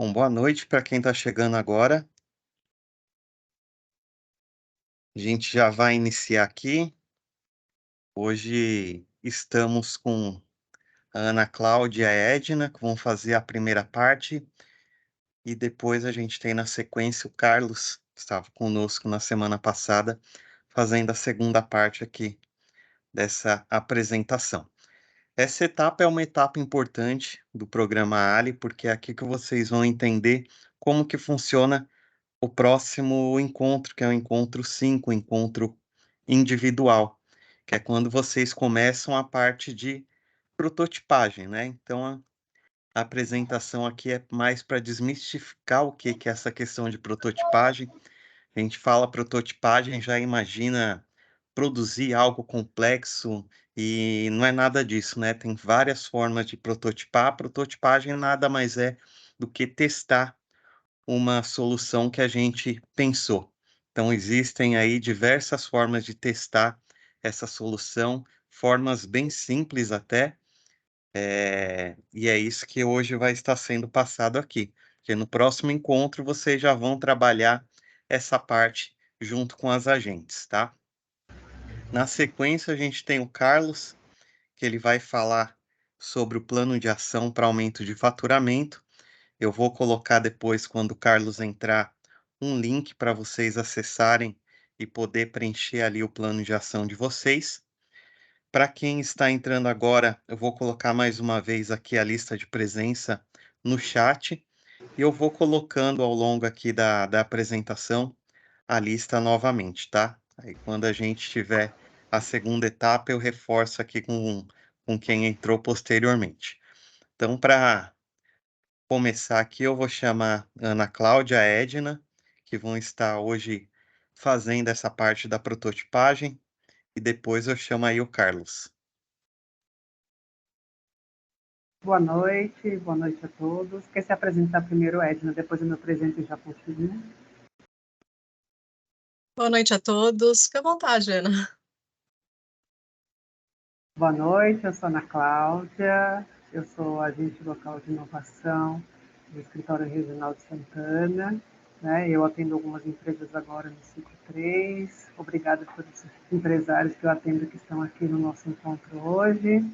Bom, boa noite para quem está chegando agora. A gente já vai iniciar aqui. Hoje estamos com a Ana Cláudia e a Edna, que vão fazer a primeira parte, e depois a gente tem na sequência o Carlos, que estava conosco na semana passada, fazendo a segunda parte aqui dessa apresentação. Essa etapa é uma etapa importante do programa Ali, porque é aqui que vocês vão entender como que funciona o próximo encontro, que é o encontro 5, o encontro individual, que é quando vocês começam a parte de prototipagem, né? Então, a apresentação aqui é mais para desmistificar o que que é essa questão de prototipagem. A gente fala prototipagem, já imagina produzir algo complexo e não é nada disso, né? Tem várias formas de prototipar. Prototipagem nada mais é do que testar uma solução que a gente pensou. Então, existem aí diversas formas de testar essa solução, formas bem simples até, e é isso que hoje vai estar sendo passado aqui, porque no próximo encontro vocês já vão trabalhar essa parte junto com as agentes, tá? Na sequência, a gente tem o Carlos, que ele vai falar sobre o plano de ação para aumento de faturamento. Eu vou colocar depois, quando o Carlos entrar, um link para vocês acessarem e poder preencher ali o plano de ação de vocês. Para quem está entrando agora, eu vou colocar mais uma vez aqui a lista de presença no chat e eu vou colocando ao longo aqui da apresentação a lista novamente, tá? Aí quando a gente tiver a segunda etapa, eu reforço aqui com quem entrou posteriormente. Então, para começar aqui, eu vou chamar Ana Cláudia e Edna, que vão estar hoje fazendo essa parte da prototipagem, e depois eu chamo aí o Carlos. Boa noite a todos. Quer se apresentar primeiro, Edna? Depois eu me apresento e já continuo. Boa noite a todos. Fique à vontade, Ana. Boa noite, eu sou Ana Cláudia, eu sou agente local de inovação do Escritório Regional de Santana. Né? Eu atendo algumas empresas agora no ciclo 3. Obrigada por esses empresários que eu atendo que estão aqui no nosso encontro hoje.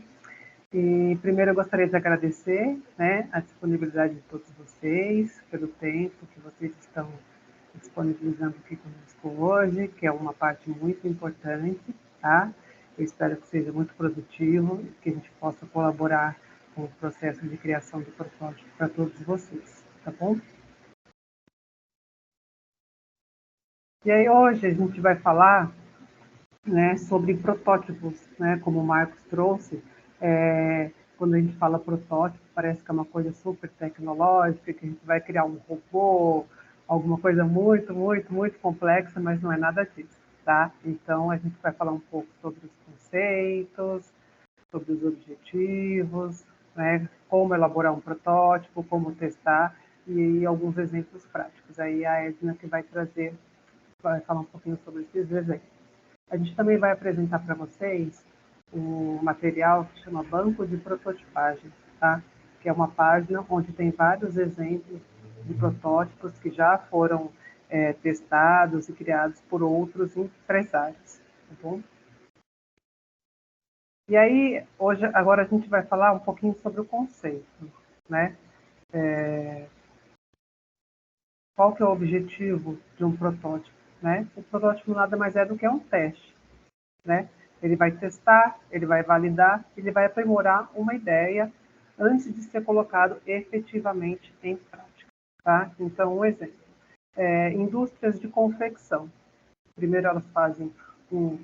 E primeiro eu gostaria de agradecer, né, a disponibilidade de todos vocês, pelo tempo que vocês estão disponibilizando aqui conosco hoje, que é uma parte muito importante, tá? Eu espero que seja muito produtivo e que a gente possa colaborar com o processo de criação de protótipo para todos vocês, tá bom? E aí hoje a gente vai falar, né, sobre protótipos, né, como o Marcos trouxe. Quando a gente fala protótipo, parece que é uma coisa super tecnológica, que a gente vai criar um robô, alguma coisa muito complexa, mas não é nada disso, tá? Então, a gente vai falar um pouco sobre os conceitos, sobre os objetivos, né, como elaborar um protótipo, como testar, e alguns exemplos práticos. Aí a Edna que vai falar um pouquinho sobre esses exemplos. A gente também vai apresentar para vocês um material que chama Banco de Prototipagem, tá? Que é uma página onde tem vários exemplos de protótipos que já foram testados e criados por outros empresários, tá bom? E aí, agora a gente vai falar um pouquinho sobre o conceito, né? Qual que é o objetivo de um protótipo, né? O protótipo nada mais é do que um teste, né? Ele vai testar, ele vai validar, ele vai aprimorar uma ideia antes de ser colocado efetivamente em prática. Tá? Então, um exemplo. Indústrias de confecção. Primeiro elas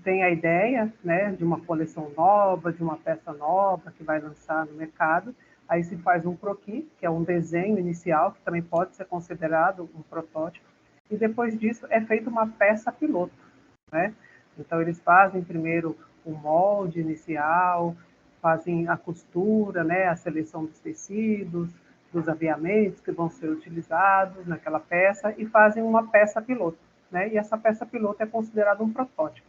têm a ideia, né, de uma coleção nova, de uma peça nova que vai lançar no mercado. Aí se faz um croquis, que é um desenho inicial, que também pode ser considerado um protótipo. E depois disso é feita uma peça piloto, né? Então, eles fazem primeiro o molde inicial, fazem a costura, né, a seleção dos tecidos, dos aviamentos que vão ser utilizados naquela peça e fazem uma peça piloto, né? E essa peça piloto é considerada um protótipo,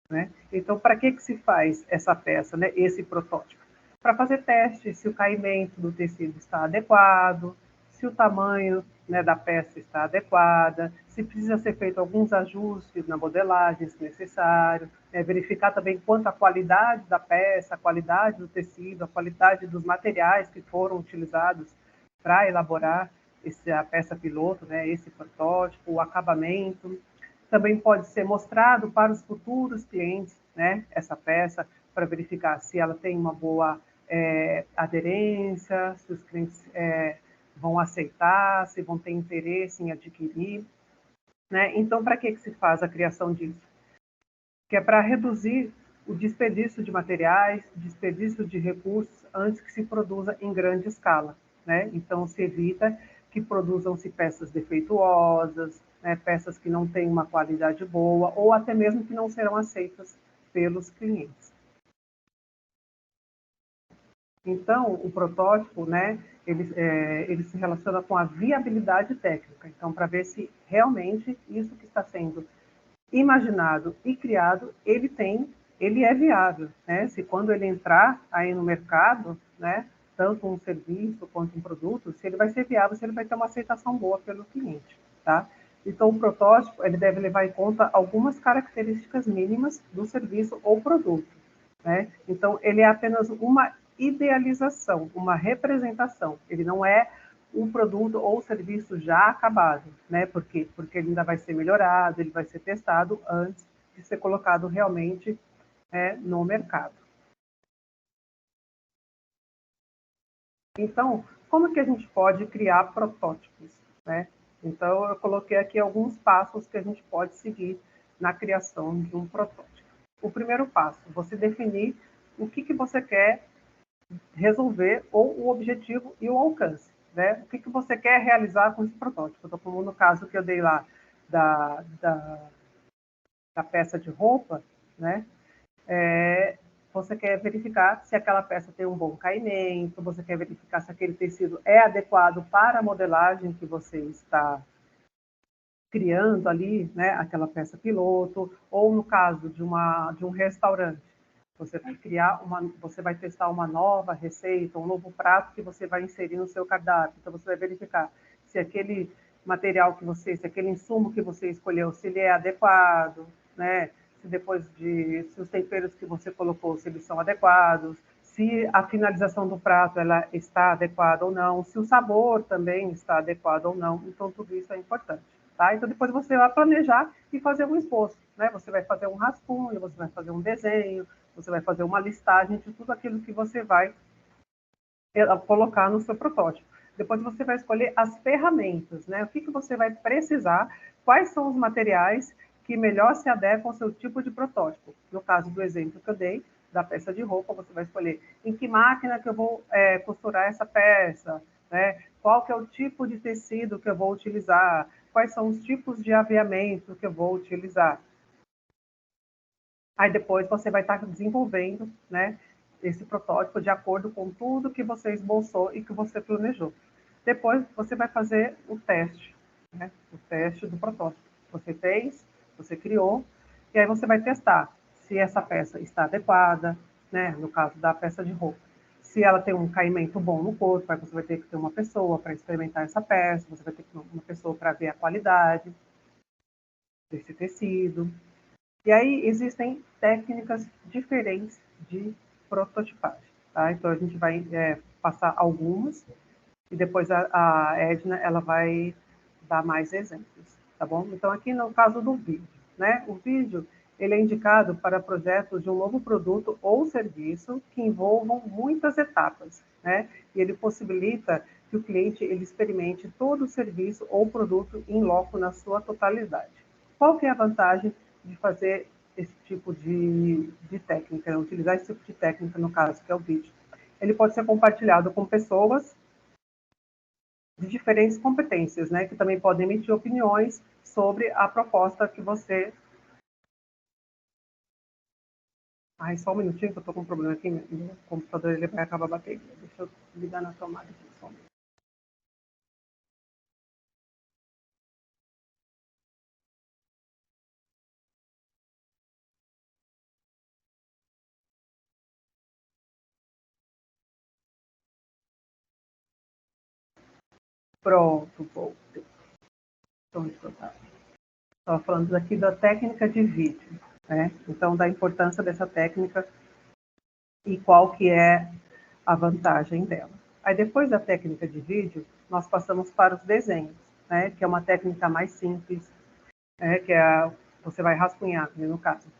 né? Então, para que se faz essa peça, né, esse protótipo? Para fazer teste se o caimento do tecido está adequado, se se o tamanho, né, da peça está adequada, se precisa ser feito alguns ajustes na modelagem, se necessário, verificar também quanto a qualidade da peça, a qualidade do tecido, a qualidade dos materiais que foram utilizados para elaborar a peça piloto, né, esse protótipo, o acabamento. Também pode ser mostrado para os futuros clientes, né, essa peça, para verificar se ela tem uma boa aderência, se os clientes vão aceitar, se vão ter interesse em adquirir. Né? Então, para que se faz a criação disso? Que é para reduzir o desperdício de materiais, desperdício de recursos, antes que se produza em grande escala. Né? Então, se evita que produzam-se peças defeituosas, né? Peças que não têm uma qualidade boa, ou até mesmo que não serão aceitas pelos clientes. Então, o protótipo, né, ele se relaciona com a viabilidade técnica. Então, para ver se realmente isso que está sendo imaginado e criado, ele é viável, né? Se quando ele entrar aí no mercado, né, tanto um serviço quanto um produto, se ele vai ser viável, se ele vai ter uma aceitação boa pelo cliente, tá? Então, o protótipo, ele deve levar em conta algumas características mínimas do serviço ou produto, né? Então, ele é apenas uma idealização, uma representação. Ele não é um produto ou serviço já acabado, né? Porque ele ainda vai ser melhorado, ele vai ser testado antes de ser colocado realmente no mercado. Então, como que a gente pode criar protótipos, né? Então, eu coloquei aqui alguns passos que a gente pode seguir na criação de um protótipo. O primeiro passo, você definir o que você quer resolver, ou o objetivo e o alcance. Né? O que você quer realizar com esse protótipo? Estou falando no caso que eu dei lá da peça de roupa, né? Você quer verificar se aquela peça tem um bom caimento, você quer verificar se aquele tecido é adequado para a modelagem que você está criando ali, né, aquela peça piloto, ou no caso de um restaurante, você vai testar uma nova receita, um novo prato que você vai inserir no seu cardápio. Então você vai verificar se aquele material se aquele insumo que você escolheu, se ele é adequado, né? Se os temperos que você colocou, se eles são adequados, se a finalização do prato ela está adequada ou não, se o sabor também está adequado ou não. Então tudo isso é importante. Tá? Então, depois você vai planejar e fazer um esboço. Né? Você vai fazer um rascunho, você vai fazer um desenho, você vai fazer uma listagem de tudo aquilo que você vai colocar no seu protótipo. Depois você vai escolher as ferramentas, né? O que você vai precisar, quais são os materiais que melhor se adequam ao seu tipo de protótipo. No caso do exemplo que eu dei, da peça de roupa, você vai escolher em que máquina que eu vou costurar essa peça, né? Qual que é o tipo de tecido que eu vou utilizar, quais são os tipos de aviamento que eu vou utilizar. Aí depois você vai estar desenvolvendo, né, esse protótipo de acordo com tudo que você esboçou e que você planejou. Depois você vai fazer o teste, né, o teste do protótipo. Você fez, você criou, e aí você vai testar se essa peça está adequada, né, no caso da peça de roupa. Se ela tem um caimento bom no corpo, aí você vai ter que ter uma pessoa para experimentar essa peça, você vai ter que ter uma pessoa para ver a qualidade desse tecido. E aí existem técnicas diferentes de prototipagem. Tá? Então a gente vai passar algumas e depois a Edna ela vai dar mais exemplos, tá bom? Então aqui no caso do vídeo, né? O vídeo ele é indicado para projetos de um novo produto ou serviço que envolvam muitas etapas, né? E ele possibilita que o cliente ele experimente todo o serviço ou produto em loco na sua totalidade. Qual que é a vantagem de fazer esse tipo de técnica, né? Utilizar esse tipo de técnica no caso que é o vídeo? Ele pode ser compartilhado com pessoas de diferentes competências, né, que também podem emitir opiniões sobre a proposta que você... Ai, só um minutinho, que eu estou com um problema aqui, meu computador ele vai acabar a bateria. Deixa eu ligar na tomada aqui, só um minuto. Pronto, voltei. Onde que eu estava falando aqui da técnica de vídeo, né? Então, da importância dessa técnica e qual que é a vantagem dela. Aí, depois da técnica de vídeo, nós passamos para os desenhos, né? Que é uma técnica mais simples, né? Que é você vai rascunhar, né? No caso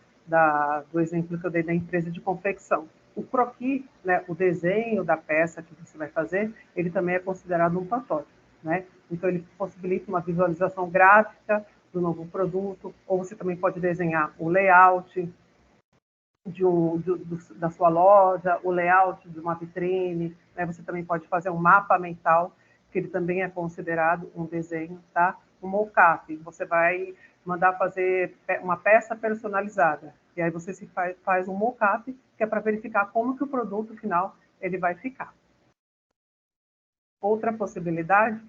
do exemplo que eu dei da empresa de confecção. O croquis, né? O desenho da peça que você vai fazer, ele também é considerado um protótipo, né? Então, ele possibilita uma visualização gráfica do novo produto, ou você também pode desenhar o layout da sua loja, o layout de uma vitrine, né? Você também pode fazer um mapa mental, que ele também é considerado um desenho, tá? Um mockup, você vai mandar fazer uma peça personalizada, e aí você faz um mockup, que é para verificar como que o produto final ele vai ficar. Outra possibilidade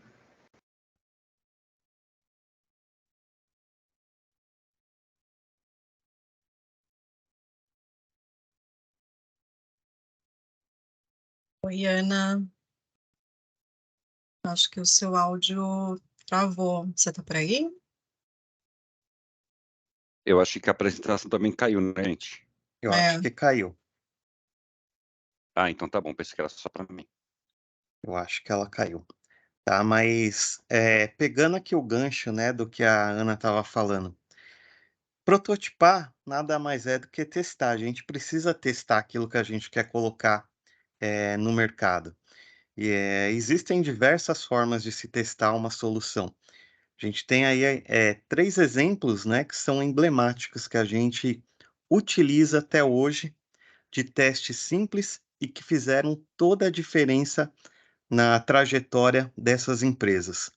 Oi, Ana. Acho que o seu áudio travou. Você tá por aí? Eu acho que a apresentação também caiu, né, gente? Eu acho que caiu. Ah, então tá bom, pensei que era só para mim. Eu acho que ela caiu. Tá, mas pegando aqui o gancho, né, do que a Ana estava falando. Prototipar nada mais é do que testar. A gente precisa testar aquilo que a gente quer colocar no mercado. E existem diversas formas de se testar uma solução. A gente tem aí 3 exemplos, né, que são emblemáticos que a gente utiliza até hoje de testes simples e que fizeram toda a diferença na trajetória dessas empresas.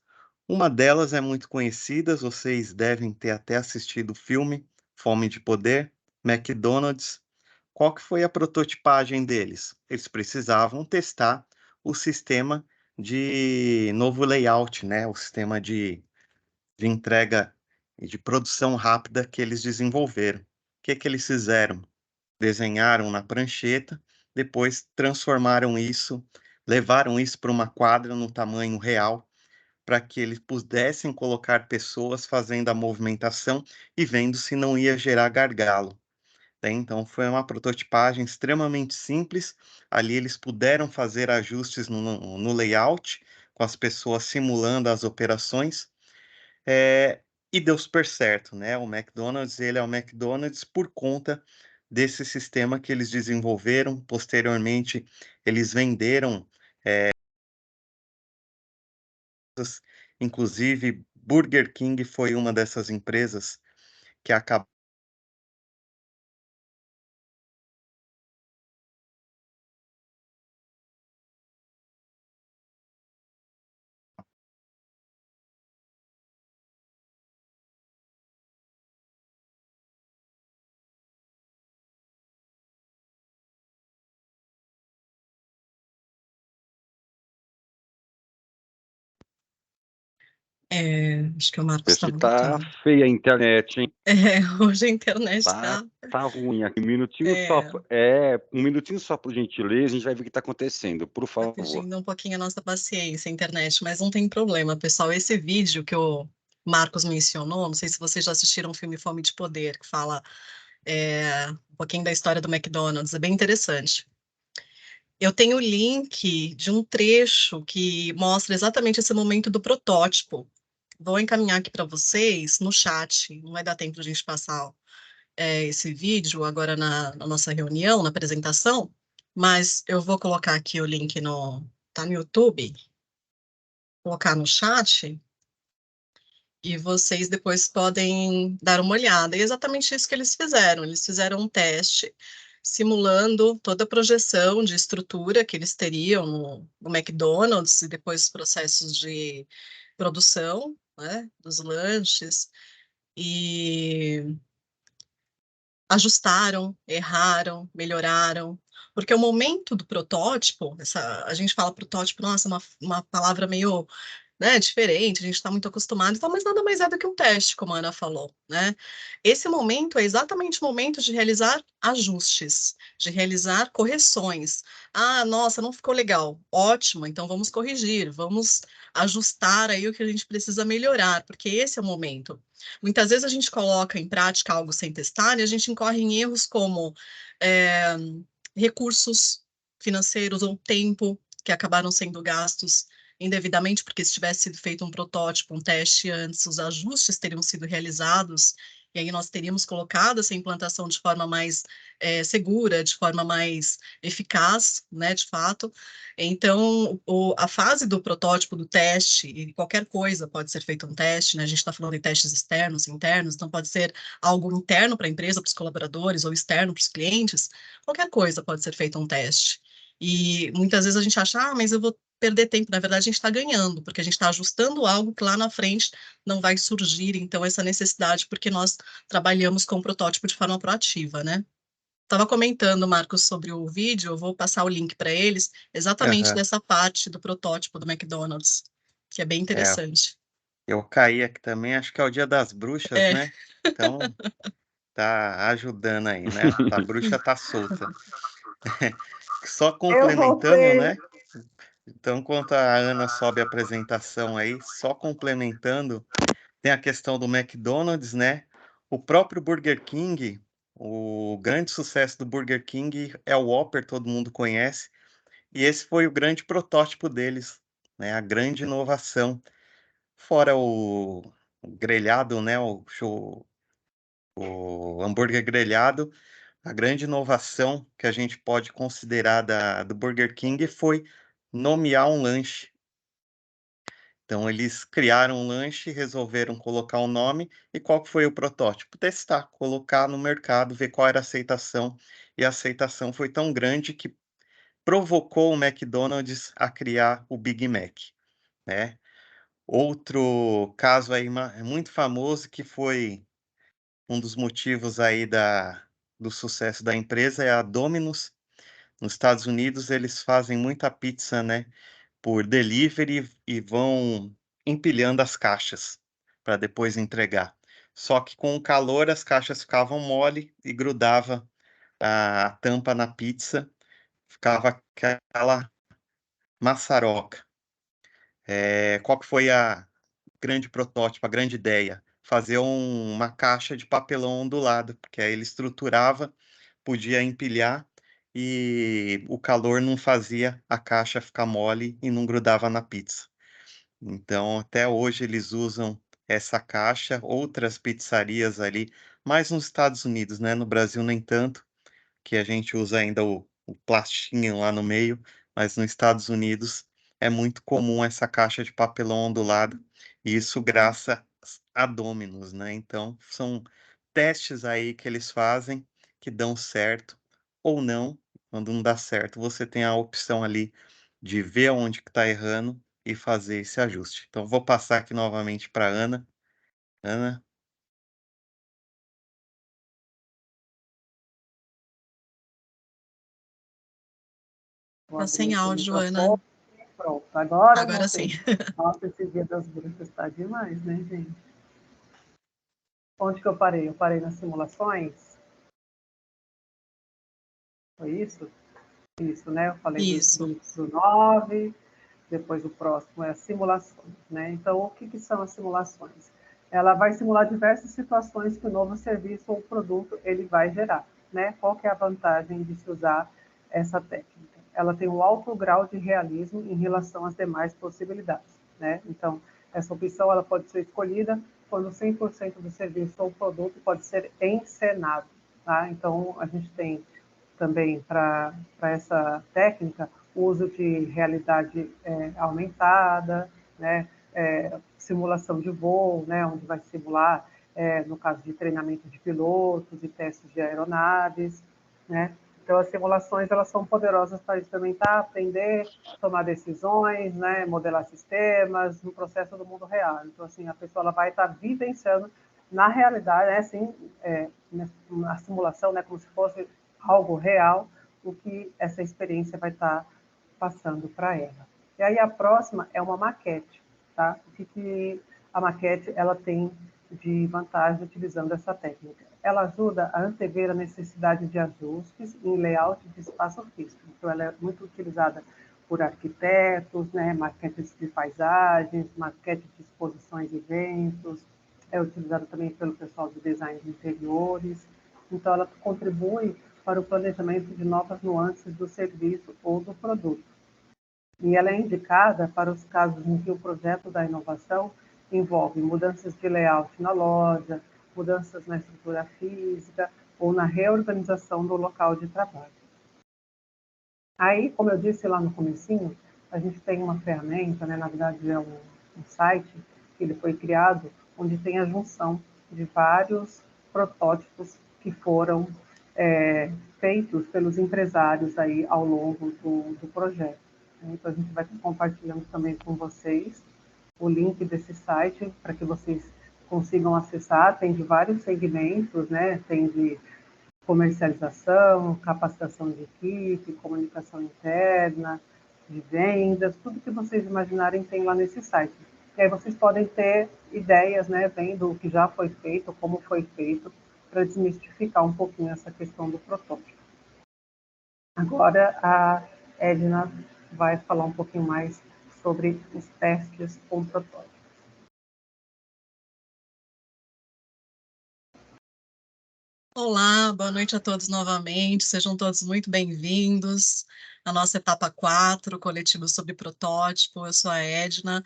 Uma delas é muito conhecida, vocês devem ter até assistido o filme Fome de Poder, McDonald's. Qual que foi a prototipagem deles? Eles precisavam testar o sistema de novo layout, né? O sistema de entrega e de produção rápida que eles desenvolveram. O que que eles fizeram? Desenharam na prancheta, depois transformaram isso, levaram isso para uma quadra no tamanho real, para que eles pudessem colocar pessoas fazendo a movimentação e vendo se não ia gerar gargalo. Né? Então, foi uma prototipagem extremamente simples. Ali eles puderam fazer ajustes no layout, com as pessoas simulando as operações, e deu super certo, né? O McDonald's, ele é o McDonald's por conta desse sistema que eles desenvolveram. Posteriormente, eles venderam, inclusive Burger King foi uma dessas empresas que acabou. Acho que o Marcos está Pessoal, tá voltando. feia a internet, hein? Hoje a internet Tá, tá. tá ruim aqui. Um minutinho só, por gentileza, a gente vai ver o que tá acontecendo, por Tá favor. pedindo um pouquinho a nossa paciência, a internet, mas não tem problema, pessoal. Esse vídeo que o Marcos mencionou, não sei se vocês já assistiram o filme Fome de Poder, que fala um pouquinho da história do McDonald's, é bem interessante. Eu tenho o link de um trecho que mostra exatamente esse momento do protótipo. Vou encaminhar aqui para vocês no chat, não vai dar tempo de a gente passar esse vídeo agora na nossa reunião, na apresentação, mas eu vou colocar aqui o link tá no YouTube, colocar no chat, e vocês depois podem dar uma olhada. E é exatamente isso que eles fizeram. Eles fizeram um teste simulando toda a projeção de estrutura que eles teriam no McDonald's e depois os processos de produção, né, dos lanches, e ajustaram, erraram, melhoraram, porque o momento do protótipo, a gente fala protótipo, nossa, uma palavra meio, né, diferente, a gente está muito acostumado, então, mas nada mais é do que um teste, como a Ana falou, né? Esse momento é exatamente o momento de realizar ajustes, de realizar correções. Ah, nossa, não ficou legal. Ótimo, então vamos corrigir, vamos ajustar aí o que a gente precisa melhorar, porque esse é o momento. Muitas vezes a gente coloca em prática algo sem testar e a gente incorre em erros como recursos financeiros ou tempo que acabaram sendo gastos indevidamente, porque se tivesse sido feito um protótipo, um teste antes, os ajustes teriam sido realizados, e aí nós teríamos colocado essa implantação de forma mais segura, de forma mais eficaz, né, de fato. Então, a fase do protótipo, do teste, e qualquer coisa pode ser feito um teste, né, a gente está falando de testes externos, internos, então pode ser algo interno para a empresa, para os colaboradores, ou externo para os clientes, qualquer coisa pode ser feito um teste. E muitas vezes a gente acha, mas eu vou perder tempo. Na verdade, a gente está ganhando, porque a gente está ajustando algo que lá na frente não vai surgir, então, essa necessidade, porque nós trabalhamos com o protótipo de forma proativa, né? Estava comentando, Marcos, sobre o vídeo, eu vou passar o link para eles, exatamente Aham. dessa parte do protótipo do McDonald's, que é bem É, interessante. eu caí aqui também, acho que é o Dia das Bruxas, É, né? Então, tá ajudando aí, né? A bruxa tá solta. Só Eu complementando, voltei. né? Então, enquanto a Ana sobe a apresentação aí, só complementando, tem a questão do McDonald's, né? O próprio Burger King, o grande sucesso do Burger King é o Whopper, todo mundo conhece, e esse foi o grande protótipo deles, né? A grande inovação. Fora o grelhado, né? O hambúrguer grelhado, a grande inovação que a gente pode considerar do Burger King foi nomear um lanche. Então, eles criaram um lanche, resolveram colocar um nome, e qual que foi o protótipo? Testar, colocar no mercado, ver qual era a aceitação, e a aceitação foi tão grande que provocou o McDonald's a criar o Big Mac, né? Outro caso aí muito famoso que foi um dos motivos aí do sucesso da empresa é a Domino's. Nos Estados Unidos, eles fazem muita pizza, né, por delivery e vão empilhando as caixas para depois entregar. Só que com o calor as caixas ficavam mole e grudava a tampa na pizza, ficava aquela maçaroca. Qual que foi a grande protótipo, a grande ideia? Fazer uma caixa de papelão ondulado, porque aí ele estruturava, podia empilhar e o calor não fazia a caixa ficar mole e não grudava na pizza. Então, até hoje eles usam essa caixa, outras pizzarias ali, mais nos Estados Unidos, né? No Brasil nem tanto, que a gente usa ainda o plastinho lá no meio, mas nos Estados Unidos é muito comum essa caixa de papelão ondulado, e isso graças a Domino's, né? Então, são testes aí que eles fazem que dão certo ou não. Quando não dá certo, você tem a opção ali de ver onde que está errando e fazer esse ajuste. Então, vou passar aqui novamente para Ana. Ana, Vou tá abrir sem aqui o áudio, Ana. microfone. Pronto, agora Agora sim. voltei. Nossa, esse Dia das Bruxas está demais, né, gente? Onde que eu parei? Eu parei nas simulações? Foi isso? Isso, né? Eu falei Isso. do 9, depois o próximo é as simulações, né? Então, o que são as simulações? Ela vai simular diversas situações que o novo serviço ou produto ele vai gerar, né? Qual que é a vantagem de se usar essa técnica? Ela tem um alto grau de realismo em relação às demais possibilidades, né? Então, essa opção ela pode ser escolhida quando 100% do serviço ou produto pode ser encenado, tá? Então, a gente tem também para essa técnica o uso de realidade aumentada, né, simulação de voo, né, onde vai simular, no caso de treinamento de pilotos e testes de aeronaves, né. Então, as simulações elas são poderosas para experimentar, aprender, tomar decisões, né, modelar sistemas, no processo do mundo real. Então, assim, a pessoa ela vai estar vivenciando na realidade, né, assim, na simulação, né, como se fosse algo real, o que essa experiência vai estar passando para ela. E aí a próxima é uma maquete, tá? O que a maquete ela tem de vantagem utilizando essa técnica? Ela ajuda a antever a necessidade de ajustes em layout de espaço físico. Então, ela é muito utilizada por arquitetos, né, maquetes de paisagens, maquetes de exposições e eventos, é utilizado também pelo pessoal de design de interiores. Então, ela contribui para o planejamento de novas nuances do serviço ou do produto. E ela é indicada para os casos em que o projeto da inovação envolve mudanças de layout na loja, mudanças na estrutura física ou na reorganização do local de trabalho. Aí, como eu disse lá no comecinho, a gente tem uma ferramenta, né, na verdade é um site, que ele foi criado, onde tem a junção de vários protótipos que foram feitos pelos empresários aí ao longo do projeto. Então, a gente vai estar compartilhando também com vocês o link desse site para que vocês consigam acessar. Tem de vários segmentos, né? Tem de comercialização, capacitação de equipe, comunicação interna, de vendas, tudo que vocês imaginarem tem lá nesse site. E aí vocês podem ter ideias, né, vendo o que já foi feito, como foi feito, para desmistificar um pouquinho essa questão do protótipo. Agora a Edna vai falar um pouquinho mais sobre os testes com protótipos. Olá, boa noite a todos novamente, sejam todos muito bem-vindos à nossa etapa 4, coletivo sobre protótipo. Eu sou a Edna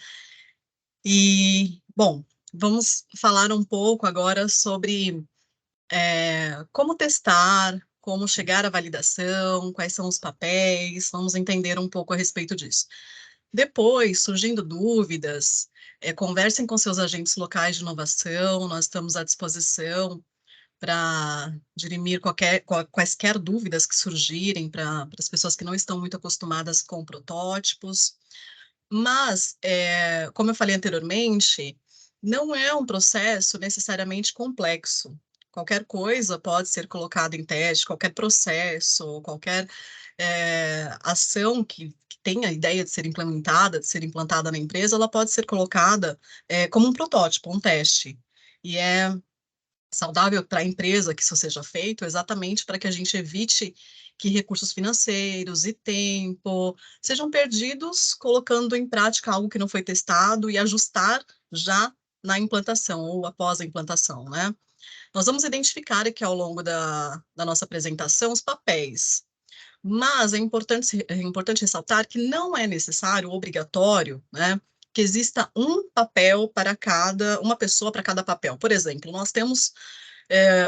e, bom, vamos falar um pouco agora sobre como testar, como chegar à validação, quais são os papéis, vamos entender um pouco a respeito disso. Depois, surgindo dúvidas, conversem com seus agentes locais de inovação, nós estamos à disposição para dirimir quaisquer dúvidas que surgirem para as pessoas que não estão muito acostumadas com protótipos. Mas, como eu falei anteriormente, não é um processo necessariamente complexo. Qualquer coisa pode ser colocada em teste, qualquer processo, qualquer ação que tenha a ideia de ser implantada na empresa, ela pode ser colocada como um protótipo, um teste. E é saudável para a empresa que isso seja feito, exatamente para que a gente evite que recursos financeiros e tempo sejam perdidos colocando em prática algo que não foi testado e ajustar já na implantação ou após a implantação, né? Nós vamos identificar aqui ao longo da nossa apresentação os papéis, mas é importante ressaltar que não é necessário, obrigatório, né, que exista um papel para uma pessoa para cada papel. Por exemplo, nós temos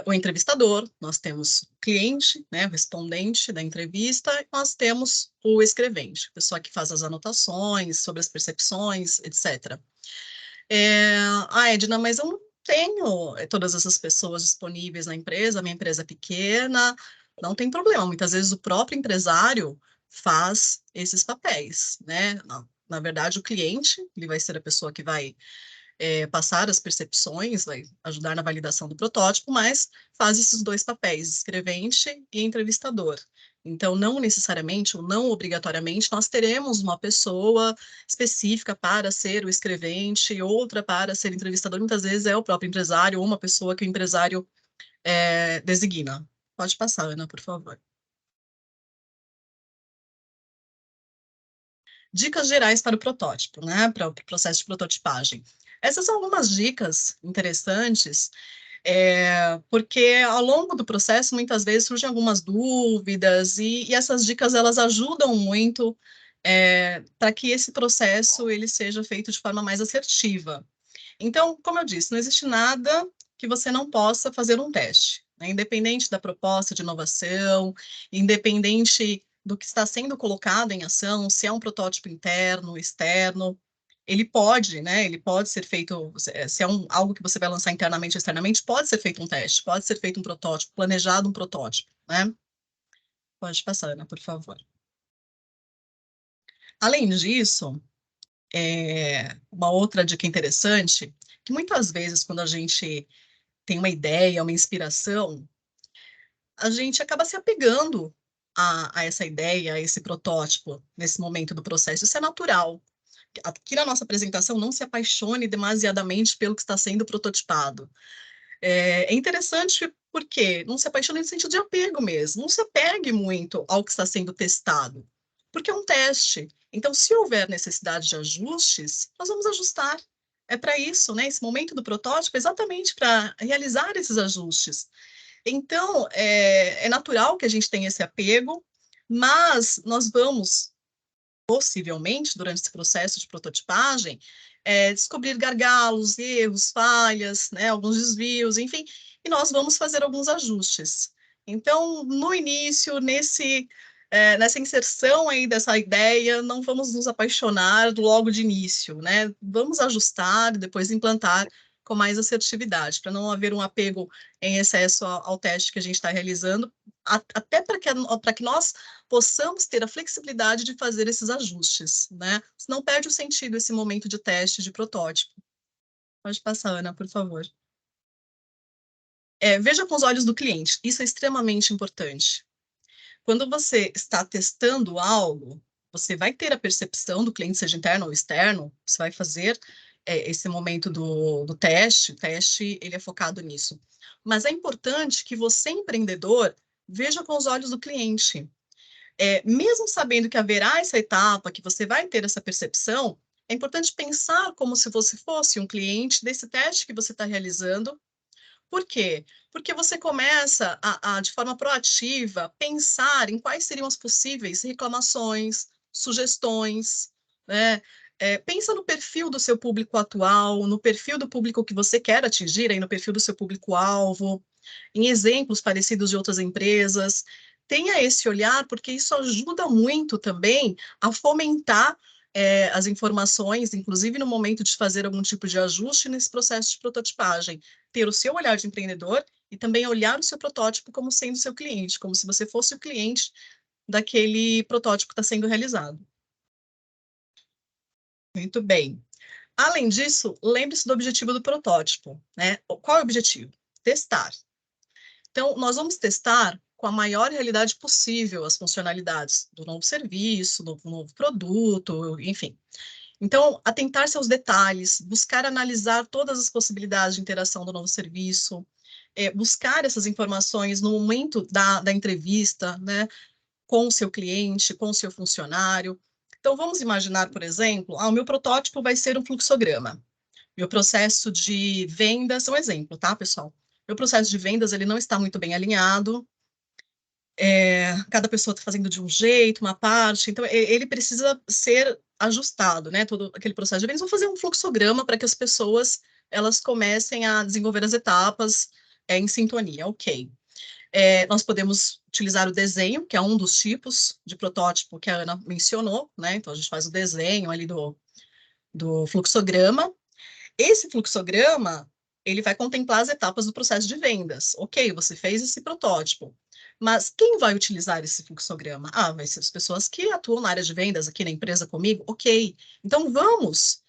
o entrevistador, nós temos o cliente, né, o respondente da entrevista, e nós temos o escrevente, a pessoa que faz as anotações sobre as percepções, etc. Edna, mas eu não tenho todas essas pessoas disponíveis na empresa, a minha empresa é pequena, não tem problema, muitas vezes o próprio empresário faz esses papéis, né? Na verdade, o cliente, ele vai ser a pessoa que vai passar as percepções, vai ajudar na validação do protótipo, mas faz esses dois papéis, escrevente e entrevistador. Então, não necessariamente ou não obrigatoriamente nós teremos uma pessoa específica para ser o escrevente e outra para ser entrevistador. Muitas vezes é o próprio empresário ou uma pessoa que o empresário designa. Pode passar, Ana, por favor. Dicas gerais para o protótipo, né? Para o processo de prototipagem. Essas são algumas dicas interessantes, porque ao longo do processo, muitas vezes, surgem algumas dúvidas, e essas dicas, elas ajudam muito para que esse processo ele seja feito de forma mais assertiva. Então, como eu disse, não existe nada que você não possa fazer um teste, né? Independente da proposta de inovação, independente do que está sendo colocado em ação, se é um protótipo interno, externo, ele pode, né? Ele pode ser feito, se é algo que você vai lançar internamente ou externamente, pode ser feito um teste, pode ser feito um protótipo, planejado um protótipo, né? Pode passar, Ana, por favor. Além disso, uma outra dica interessante, que muitas vezes quando a gente tem uma ideia, uma inspiração, a gente acaba se apegando a essa ideia, a esse protótipo, nesse momento do processo. Isso é natural. Aqui na nossa apresentação, não se apaixone demasiadamente pelo que está sendo prototipado. É interessante porque não se apaixone no sentido de apego mesmo. Não se apegue muito ao que está sendo testado, porque é um teste. Então, se houver necessidade de ajustes, nós vamos ajustar. É para isso, né? Esse momento do protótipo é exatamente para realizar esses ajustes. Então, é natural que a gente tenha esse apego, mas nós vamos, possivelmente, durante esse processo de prototipagem, descobrir gargalos, erros, falhas, né, alguns desvios, enfim, e nós vamos fazer alguns ajustes. Então, no início, nessa inserção aí dessa ideia, não vamos nos apaixonar logo de início, né? Vamos ajustar, depois implantar com mais assertividade, para não haver um apego em excesso ao teste que a gente está realizando, até para que nós possamos ter a flexibilidade de fazer esses ajustes, né? Senão perde o sentido esse momento de teste, de protótipo. Pode passar, Ana, por favor. Veja com os olhos do cliente, isso é extremamente importante. Quando você está testando algo, você vai ter a percepção do cliente, seja interno ou externo, você vai fazer esse momento do teste, o teste ele é focado nisso. Mas é importante que você, empreendedor, veja com os olhos do cliente. Mesmo sabendo que haverá essa etapa, que você vai ter essa percepção, é importante pensar como se você fosse um cliente desse teste que você está realizando. Por quê? Porque você começa de forma proativa, pensar em quais seriam as possíveis reclamações, sugestões, né? Pensa no perfil do seu público atual, no perfil do público que você quer atingir, aí no perfil do seu público-alvo, em exemplos parecidos de outras empresas. Tenha esse olhar, porque isso ajuda muito também a fomentar as informações, inclusive no momento de fazer algum tipo de ajuste nesse processo de prototipagem. Ter o seu olhar de empreendedor e também olhar o seu protótipo como sendo seu cliente, como se você fosse o cliente daquele protótipo que está sendo realizado. Muito bem. Além disso, lembre-se do objetivo do protótipo, né? Qual é o objetivo? Testar. Então, nós vamos testar com a maior realidade possível as funcionalidades do novo serviço, do novo produto, enfim. Então, atentar-se aos detalhes, buscar analisar todas as possibilidades de interação do novo serviço, buscar essas informações no momento da entrevista, né, com o seu cliente, com o seu funcionário. Então, vamos imaginar, por exemplo, o meu protótipo vai ser um fluxograma. Meu processo de vendas, um exemplo, tá, pessoal? Meu processo de vendas, ele não está muito bem alinhado, cada pessoa está fazendo de um jeito, uma parte, então ele precisa ser ajustado, né, todo aquele processo de vendas. Vou fazer um fluxograma para que as pessoas, elas comecem a desenvolver as etapas em sintonia, ok. Nós podemos utilizar o desenho, que é um dos tipos de protótipo que a Ana mencionou, né, então a gente faz o desenho ali do fluxograma. Esse fluxograma, ele vai contemplar as etapas do processo de vendas. Ok, você fez esse protótipo, mas quem vai utilizar esse fluxograma? Vai ser as pessoas que atuam na área de vendas aqui na empresa comigo. Ok, então vamos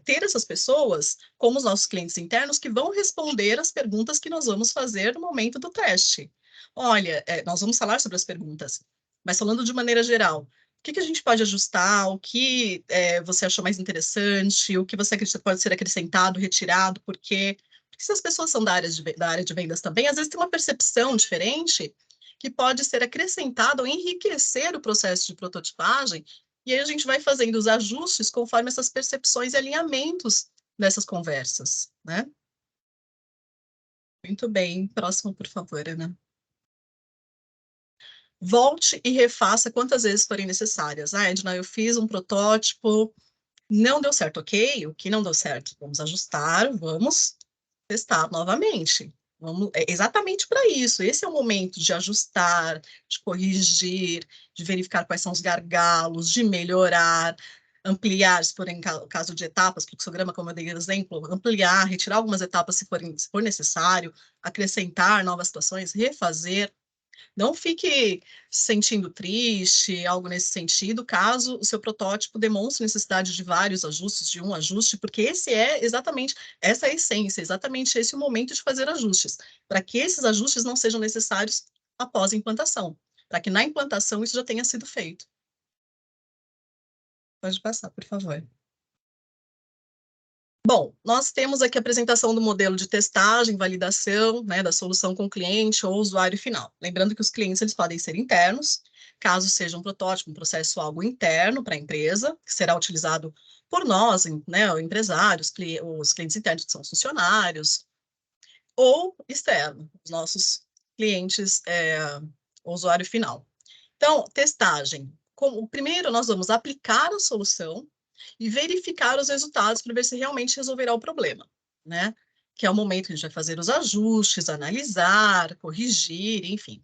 ter essas pessoas como os nossos clientes internos que vão responder as perguntas que nós vamos fazer no momento do teste. Olha, nós vamos falar sobre as perguntas, mas falando de maneira geral, o que a gente pode ajustar, o que você achou mais interessante, o que você acredita que pode ser acrescentado, retirado, por quê? Porque se as pessoas são da área de vendas também, às vezes tem uma percepção diferente que pode ser acrescentada ou enriquecer o processo de prototipagem, e aí a gente vai fazendo os ajustes conforme essas percepções e alinhamentos dessas conversas, né? Muito bem. Próximo, por favor, Ana. Volte e refaça quantas vezes forem necessárias. Edna, eu fiz um protótipo, não deu certo, ok? O que não deu certo? Vamos ajustar, vamos testar novamente. Exatamente para isso. Esse é o momento de ajustar, de corrigir, de verificar quais são os gargalos, de melhorar, ampliar, se for em caso de etapas, fluxograma, como eu dei exemplo, ampliar, retirar algumas etapas se for necessário, acrescentar novas situações, refazer. Não fique se sentindo triste, algo nesse sentido, caso o seu protótipo demonstre necessidade de vários ajustes, de um ajuste, porque essa é a essência, exatamente esse é o momento de fazer ajustes, para que esses ajustes não sejam necessários após a implantação, para que na implantação isso já tenha sido feito. Pode passar, por favor. Bom, nós temos aqui a apresentação do modelo de testagem, validação, né, da solução com o cliente ou usuário final. Lembrando que os clientes eles podem ser internos, caso seja um protótipo, um processo algo interno para a empresa, que será utilizado por nós, né, empresários, os clientes internos que são os funcionários, ou externo, os nossos clientes, o usuário final. Então, testagem. Primeiro, nós vamos aplicar a solução e verificar os resultados para ver se realmente resolverá o problema, né? Que é o momento que a gente vai fazer os ajustes, analisar, corrigir, enfim.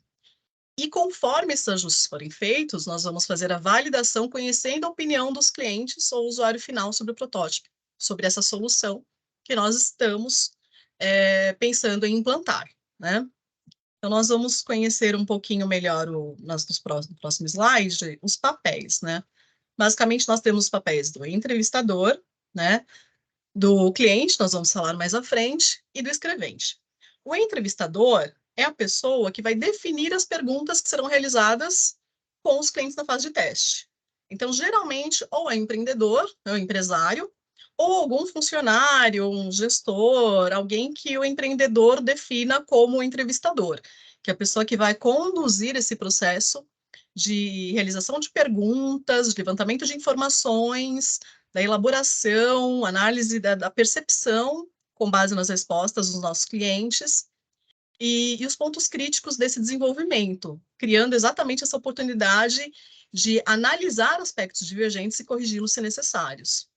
E conforme esses ajustes forem feitos, nós vamos fazer a validação conhecendo a opinião dos clientes ou usuário final sobre o protótipo, sobre essa solução que nós estamos pensando em implantar, né? Então, nós vamos conhecer um pouquinho melhor, nos próximos slides, os papéis, né? Basicamente, nós temos os papéis do entrevistador, né? Do cliente, nós vamos falar mais à frente, e do escrevente. O entrevistador é a pessoa que vai definir as perguntas que serão realizadas com os clientes na fase de teste. Então, geralmente, ou é empreendedor, é o empresário, ou algum funcionário, um gestor, alguém que o empreendedor defina como entrevistador, que é a pessoa que vai conduzir esse processo de realização de perguntas, de levantamento de informações, da elaboração, análise da percepção, com base nas respostas dos nossos clientes, e os pontos críticos desse desenvolvimento, criando exatamente essa oportunidade de analisar aspectos divergentes e corrigi-los se necessários.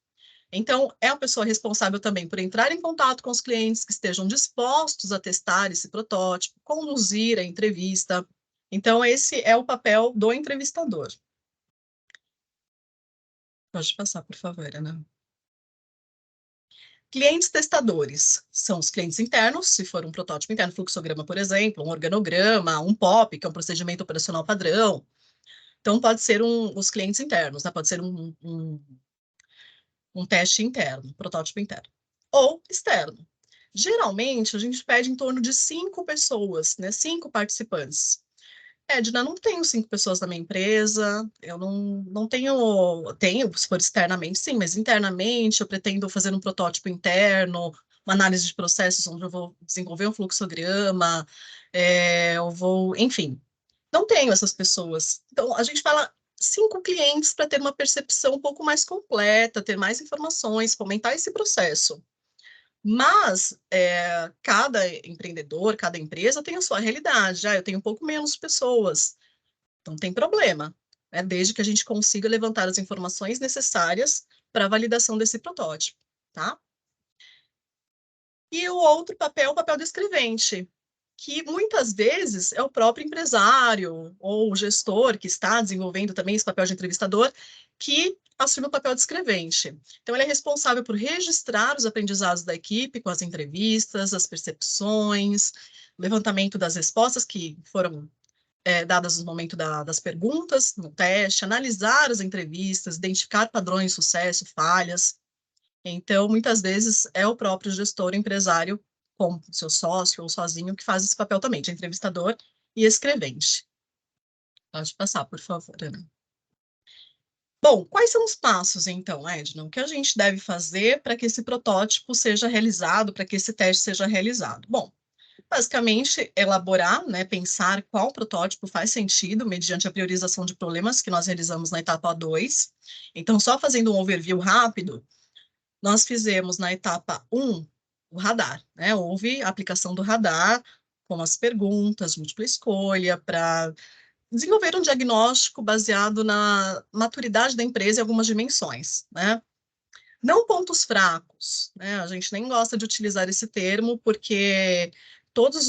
Então, é a pessoa responsável também por entrar em contato com os clientes que estejam dispostos a testar esse protótipo, conduzir a entrevista. Então, esse é o papel do entrevistador. Pode passar, por favor, Ana. Clientes testadores são os clientes internos, se for um protótipo interno, fluxograma, por exemplo, um organograma, um POP, que é um procedimento operacional padrão. Então, pode ser os clientes internos, né? Pode ser um teste interno, um protótipo interno. Ou externo. Geralmente, a gente pede em torno de 5 pessoas, né? 5 participantes. Edna, não tenho 5 pessoas na minha empresa, eu não tenho, se for externamente, sim, mas internamente eu pretendo fazer um protótipo interno, uma análise de processos onde eu vou desenvolver um fluxograma, enfim, não tenho essas pessoas. Então, a gente fala 5 clientes para ter uma percepção um pouco mais completa, ter mais informações, fomentar esse processo. Mas cada empreendedor, cada empresa tem a sua realidade. Eu tenho um pouco menos pessoas, então tem problema, né? Desde que a gente consiga levantar as informações necessárias para a validação desse protótipo, tá? E o outro papel, o papel do escrevente, que muitas vezes é o próprio empresário ou o gestor que está desenvolvendo também esse papel de entrevistador, que assume o papel de escrevente. Então, ele é responsável por registrar os aprendizados da equipe com as entrevistas, as percepções, levantamento das respostas que foram dadas no momento das perguntas, no teste, analisar as entrevistas, identificar padrões de sucesso, falhas. Então, muitas vezes, é o próprio gestor, empresário, com seu sócio ou sozinho, que faz esse papel também, de entrevistador e escrevente. Pode passar, por favor, Ana. Bom, quais são os passos, então, Edna? O que a gente deve fazer para que esse protótipo seja realizado, para que esse teste seja realizado? Bom, basicamente, elaborar, né, pensar qual protótipo faz sentido mediante a priorização de problemas que nós realizamos na etapa 2. Então, só fazendo um overview rápido, nós fizemos na etapa 1 o radar, né? Houve a aplicação do radar com as perguntas, múltipla escolha, para desenvolver um diagnóstico baseado na maturidade da empresa e algumas dimensões, né? Não pontos fracos, né? A gente nem gosta de utilizar esse termo, porque todas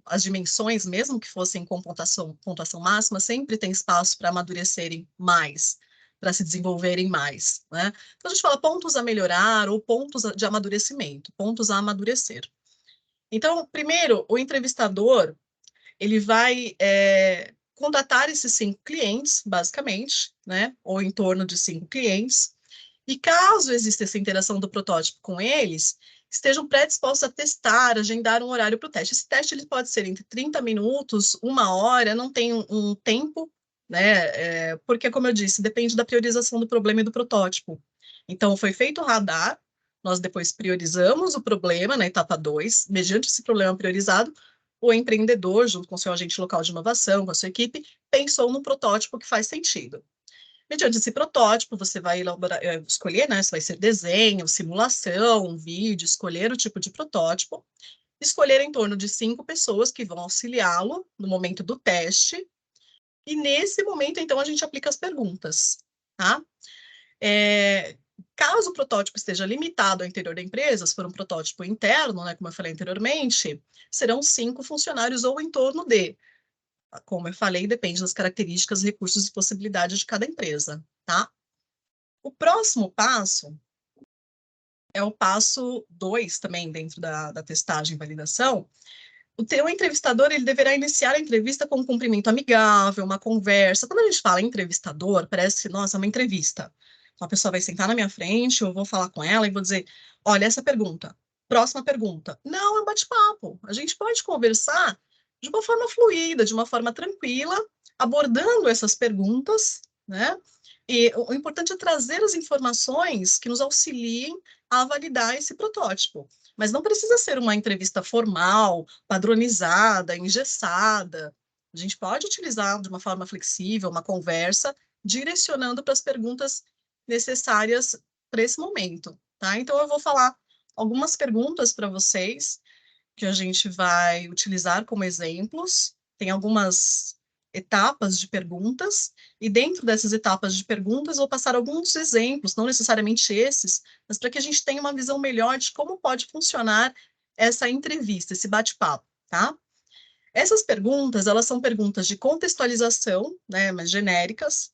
as dimensões, mesmo que fossem com pontuação máxima, sempre tem espaço para amadurecerem mais, para se desenvolverem mais, né? Então, a gente fala pontos a melhorar ou pontos de amadurecimento, pontos a amadurecer. Então, primeiro, o entrevistador, ele vai contatar esses 5 clientes, basicamente, né? Ou em torno de 5 clientes, e caso exista essa interação do protótipo com eles, estejam predispostos a testar, agendar um horário para o teste. Esse teste ele pode ser entre 30 minutos, 1 hora, não tem um tempo, né? Porque, como eu disse, depende da priorização do problema e do protótipo. Então, foi feito o radar, nós depois priorizamos o problema na etapa 2, mediante esse problema priorizado, o empreendedor, junto com seu agente local de inovação, com a sua equipe, pensou num protótipo que faz sentido. Mediante esse protótipo, você vai escolher, né, se vai ser desenho, simulação, vídeo, escolher o tipo de protótipo, escolher em torno de 5 pessoas que vão auxiliá-lo no momento do teste, e nesse momento, então, a gente aplica as perguntas, tá? Caso o protótipo esteja limitado ao interior da empresa, se for um protótipo interno, né, como eu falei anteriormente, serão 5 funcionários ou em torno de. Como eu falei, depende das características, recursos e possibilidades de cada empresa, tá? O próximo passo é o passo 2 também, dentro da testagem e validação. O teu entrevistador, ele deverá iniciar a entrevista com um cumprimento amigável, uma conversa. Quando a gente fala entrevistador, parece que, nossa, é uma entrevista. Uma pessoa vai sentar na minha frente, eu vou falar com ela e vou dizer, olha, essa pergunta, próxima pergunta. Não, é um bate-papo. A gente pode conversar de uma forma fluida, de uma forma tranquila, abordando essas perguntas, né? E o importante é trazer as informações que nos auxiliem a validar esse protótipo. Mas não precisa ser uma entrevista formal, padronizada, engessada. A gente pode utilizar de uma forma flexível uma conversa, direcionando para as perguntas necessárias para esse momento, tá? Então, eu vou falar algumas perguntas para vocês que a gente vai utilizar como exemplos. Tem algumas etapas de perguntas, e dentro dessas etapas de perguntas, vou passar alguns exemplos, não necessariamente esses, mas para que a gente tenha uma visão melhor de como pode funcionar essa entrevista, esse bate-papo, tá? Essas perguntas, elas são perguntas de contextualização, né, mas genéricas.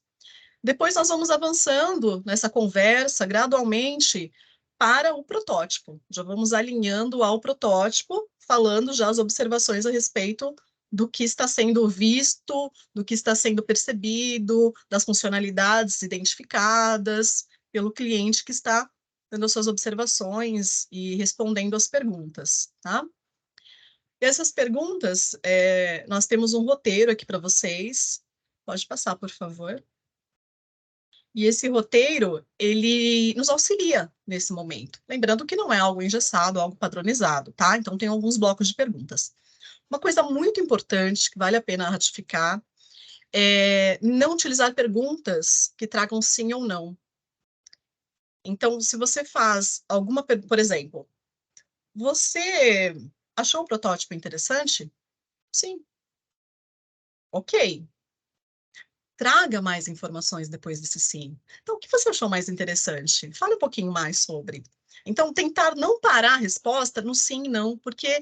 Depois nós vamos avançando nessa conversa gradualmente para o protótipo. Já vamos alinhando ao protótipo, falando já as observações a respeito do que está sendo visto, do que está sendo percebido, das funcionalidades identificadas pelo cliente que está dando suas observações e respondendo as perguntas, tá? E essas perguntas, nós temos um roteiro aqui para vocês. Pode passar, por favor. E esse roteiro, ele nos auxilia nesse momento. Lembrando que não é algo engessado, algo padronizado, tá? Então, tem alguns blocos de perguntas. Uma coisa muito importante, que vale a pena ratificar, é não utilizar perguntas que tragam sim ou não. Então, se você faz alguma pergunta, por exemplo, você achou o protótipo interessante? Sim. Ok. Traga mais informações depois desse sim. Então, o que você achou mais interessante? Fale um pouquinho mais sobre. Então, tentar não parar a resposta no sim e não, porque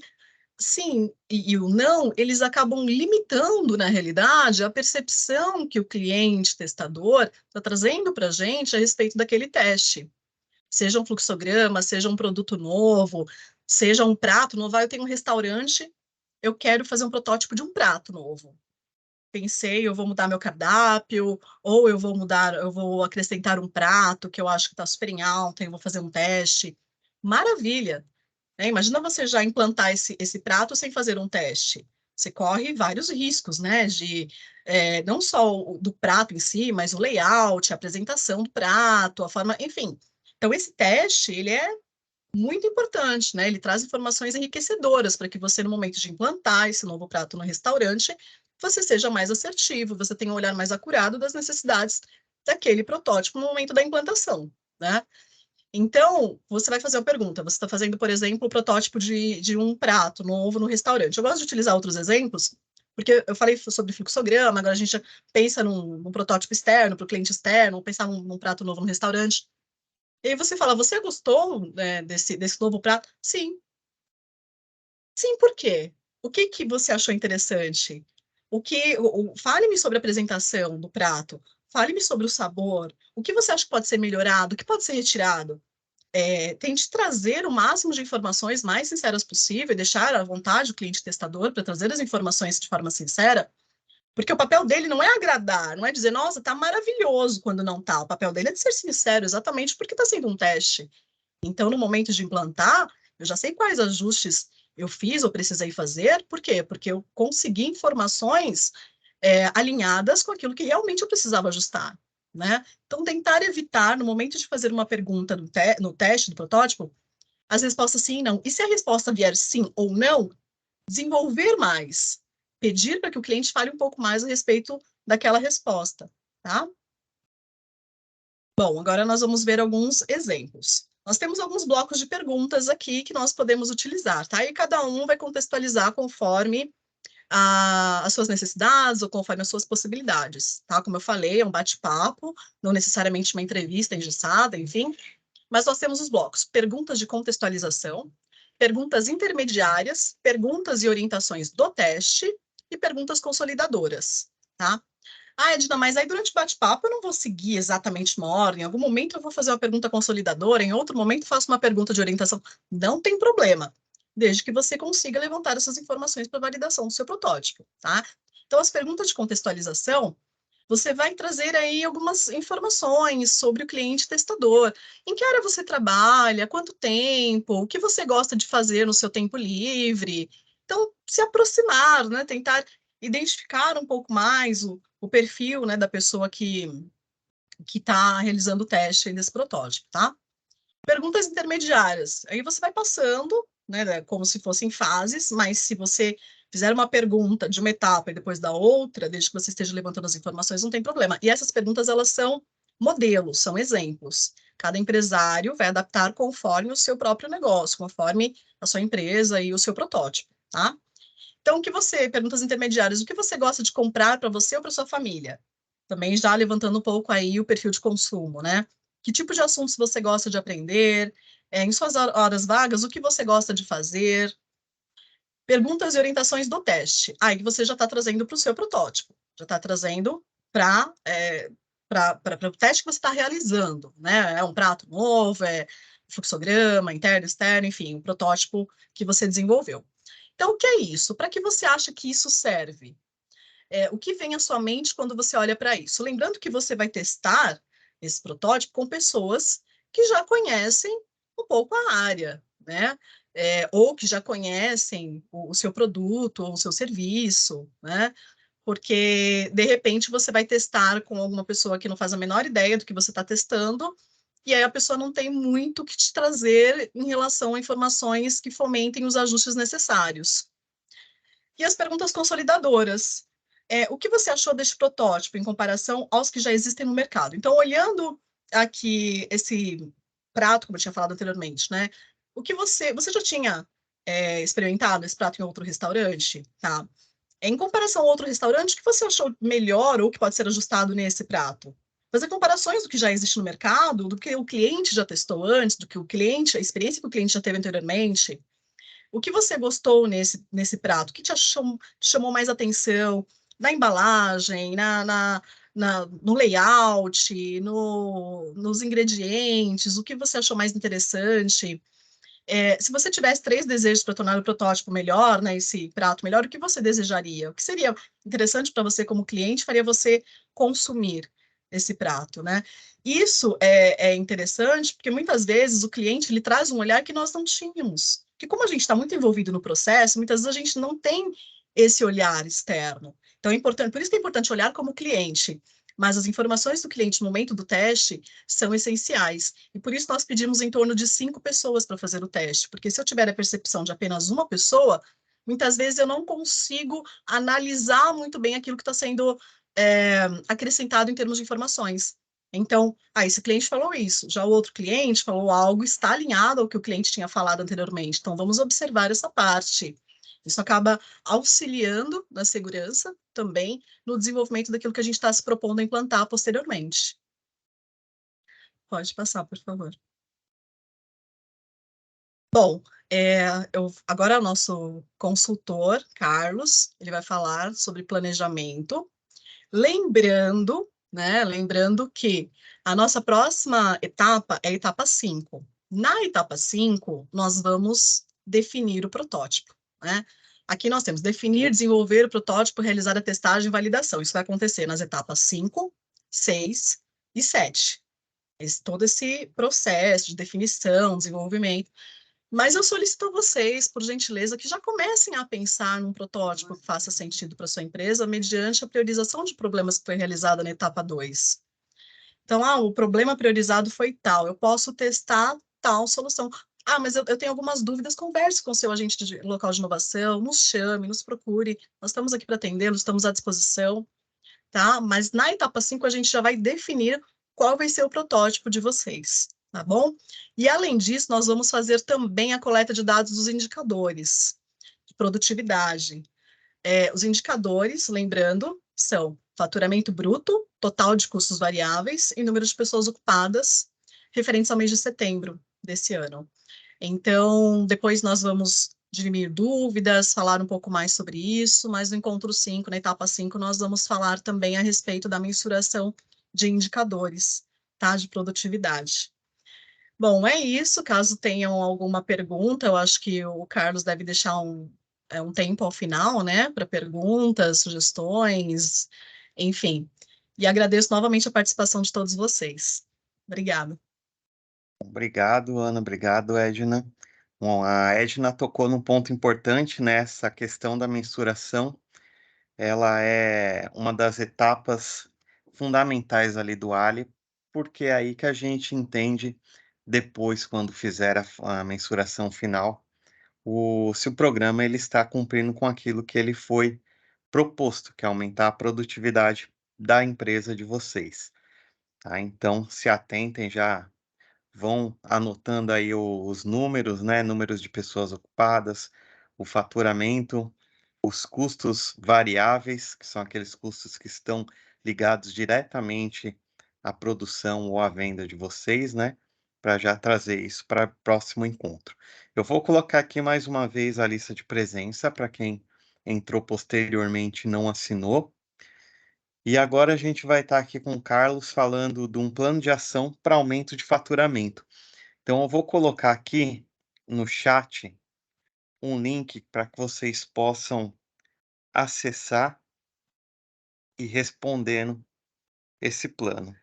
sim e o não, eles acabam limitando, na realidade, a percepção que o cliente testador está trazendo para a gente a respeito daquele teste. Seja um fluxograma, seja um produto novo, seja um prato novo. Eu tenho um restaurante, eu quero fazer um protótipo de um prato novo. Pensei, eu vou mudar meu cardápio, ou eu vou acrescentar um prato que eu acho que está super em alta, eu vou fazer um teste. Maravilha! Né? Imagina você já implantar esse prato sem fazer um teste. Você corre vários riscos, né? Não só do prato em si, mas o layout, a apresentação do prato, a forma, enfim. Então, esse teste, ele é muito importante, né? Ele traz informações enriquecedoras para que você, no momento de implantar esse novo prato no restaurante, você seja mais assertivo, você tenha um olhar mais acurado das necessidades daquele protótipo no momento da implantação, né? Então, você vai fazer uma pergunta. Você está fazendo, por exemplo, o protótipo de um prato novo no restaurante. Eu gosto de utilizar outros exemplos, porque eu falei sobre fluxograma, agora a gente pensa num protótipo externo, para o cliente externo, ou pensar num prato novo no restaurante. E aí você fala, você gostou, né, desse novo prato? Sim. Sim, por quê? O que que você achou interessante? Fale-me sobre a apresentação do prato. Fale-me sobre o sabor. O que você acha que pode ser melhorado? O que pode ser retirado? Tente trazer o máximo de informações mais sinceras possível e deixar à vontade o cliente testador para trazer as informações de forma sincera, porque o papel dele não é agradar, não é dizer, nossa, tá maravilhoso quando não tá. O papel dele é de ser sincero, exatamente porque está sendo um teste. Então, no momento de implantar, eu já sei quais ajustes eu fiz ou precisei fazer. Por quê? Porque eu consegui informações alinhadas com aquilo que realmente eu precisava ajustar, né? Então, tentar evitar, no momento de fazer uma pergunta no teste do protótipo, as respostas sim e não. E se a resposta vier sim ou não, desenvolver mais, pedir para que o cliente fale um pouco mais a respeito daquela resposta, tá? Bom, agora nós vamos ver alguns exemplos. Nós temos alguns blocos de perguntas aqui que nós podemos utilizar, tá? E cada um vai contextualizar conforme as suas necessidades ou conforme as suas possibilidades, tá? Como eu falei, é um bate-papo, não necessariamente uma entrevista engessada, enfim. Mas nós temos os blocos: perguntas de contextualização, perguntas intermediárias, perguntas e orientações do teste e perguntas consolidadoras, tá? Edna, mas aí durante o bate-papo eu não vou seguir exatamente uma ordem. Em algum momento eu vou fazer uma pergunta consolidadora, em outro momento faço uma pergunta de orientação. Não tem problema, desde que você consiga levantar essas informações para validação do seu protótipo, tá? Então, as perguntas de contextualização, você vai trazer aí algumas informações sobre o cliente testador. Em que área você trabalha? Quanto tempo? O que você gosta de fazer no seu tempo livre? Então, se aproximar, né? Tentar identificar um pouco mais o perfil, né, da pessoa que está realizando o teste desse protótipo, tá? Perguntas intermediárias. Aí você vai passando, né, como se fossem fases, mas se você fizer uma pergunta de uma etapa e depois da outra, desde que você esteja levantando as informações, não tem problema. E essas perguntas, elas são modelos, são exemplos. Cada empresário vai adaptar conforme o seu próprio negócio, conforme a sua empresa e o seu protótipo, tá? Então, perguntas intermediárias, o que você gosta de comprar para você ou para sua família? Também já levantando um pouco aí o perfil de consumo, né? Que tipo de assuntos você gosta de aprender? Em suas horas vagas, o que você gosta de fazer? Perguntas e orientações do teste. Aí que você já está trazendo para o seu protótipo, já está trazendo para o teste que você está realizando, né? É um prato novo, é fluxograma, interno, externo, enfim, um protótipo que você desenvolveu. Então, o que é isso? Para que você acha que isso serve? O que vem à sua mente quando você olha para isso? Lembrando que você vai testar esse protótipo com pessoas que já conhecem um pouco a área, né? Ou que já conhecem o seu produto ou o seu serviço, né? Porque, de repente, você vai testar com alguma pessoa que não faz a menor ideia do que você está testando, e aí a pessoa não tem muito o que te trazer em relação a informações que fomentem os ajustes necessários. E as perguntas consolidadoras. O que você achou deste protótipo em comparação aos que já existem no mercado? Então, olhando aqui esse prato, como eu tinha falado anteriormente, né? O que você já tinha experimentado esse prato em outro restaurante? Tá? Em comparação a outro restaurante, o que você achou melhor ou que pode ser ajustado nesse prato? Fazer comparações do que já existe no mercado, do que o cliente já testou antes, do que a experiência que o cliente já teve anteriormente. O que você gostou nesse prato? O que te chamou mais atenção na embalagem, no layout, nos ingredientes? O que você achou mais interessante? Se você tivesse 3 desejos para tornar o protótipo melhor, né, esse prato melhor, o que você desejaria? O que seria interessante para você como cliente, faria você consumir esse prato, né? Isso é interessante porque muitas vezes o cliente ele traz um olhar que nós não tínhamos. Porque como a gente está muito envolvido no processo, muitas vezes a gente não tem esse olhar externo. Então é importante, por isso que é importante olhar como cliente. Mas as informações do cliente no momento do teste são essenciais. E por isso nós pedimos em torno de 5 pessoas para fazer o teste, porque se eu tiver a percepção de apenas uma pessoa, muitas vezes eu não consigo analisar muito bem aquilo que está sendo acrescentado em termos de informações. Então, esse cliente falou isso, já o outro cliente falou algo, está alinhado ao que o cliente tinha falado anteriormente. Então, vamos observar essa parte. Isso acaba auxiliando na segurança também no desenvolvimento daquilo que a gente está se propondo a implantar posteriormente. Pode passar, por favor. Bom, agora o nosso consultor, Carlos, ele vai falar sobre planejamento. Lembrando que a nossa próxima etapa é a etapa 5. Na etapa 5, nós vamos definir o protótipo, né? Aqui nós temos definir, desenvolver o protótipo, realizar a testagem e validação. Isso vai acontecer nas etapas 5, 6 e 7. Todo esse processo de definição, desenvolvimento. Mas eu solicito a vocês, por gentileza, que já comecem a pensar num protótipo que faça sentido para sua empresa, mediante a priorização de problemas que foi realizada na etapa 2. Então, o problema priorizado foi tal, eu posso testar tal solução. Ah, mas eu tenho algumas dúvidas, converse com o seu agente local de inovação, nos chame, nos procure, nós estamos aqui para atendê-los, estamos à disposição, tá? Mas na etapa 5 a gente já vai definir qual vai ser o protótipo de vocês, tá bom? E além disso, nós vamos fazer também a coleta de dados dos indicadores de produtividade. Os indicadores, lembrando, são faturamento bruto, total de custos variáveis e número de pessoas ocupadas, referentes ao mês de setembro desse ano. Então, depois nós vamos dirimir dúvidas, falar um pouco mais sobre isso, mas no encontro 5, na etapa 5, nós vamos falar também a respeito da mensuração de indicadores, tá? De produtividade. Bom, é isso. Caso tenham alguma pergunta, eu acho que o Carlos deve deixar um tempo ao final, né, para perguntas, sugestões, enfim. E agradeço novamente a participação de todos vocês. Obrigada. Obrigado, Ana. Obrigado, Edna. Bom, a Edna tocou num ponto importante, né? Essa questão da mensuração. Ela é uma das etapas fundamentais ali do Ali, porque é aí que a gente entende depois, quando fizer a mensuração final, se o programa ele está cumprindo com aquilo que ele foi proposto, que é aumentar a produtividade da empresa de vocês. Tá? Então, se atentem, já vão anotando aí os números, né? Números de pessoas ocupadas, o faturamento, os custos variáveis, que são aqueles custos que estão ligados diretamente à produção ou à venda de vocês, né? Para já trazer isso para o próximo encontro. Eu vou colocar aqui mais uma vez a lista de presença para quem entrou posteriormente e não assinou. E agora a gente vai estar aqui com o Carlos falando de um plano de ação para aumento de faturamento. Então, eu vou colocar aqui no chat um link para que vocês possam acessar e respondendo esse plano.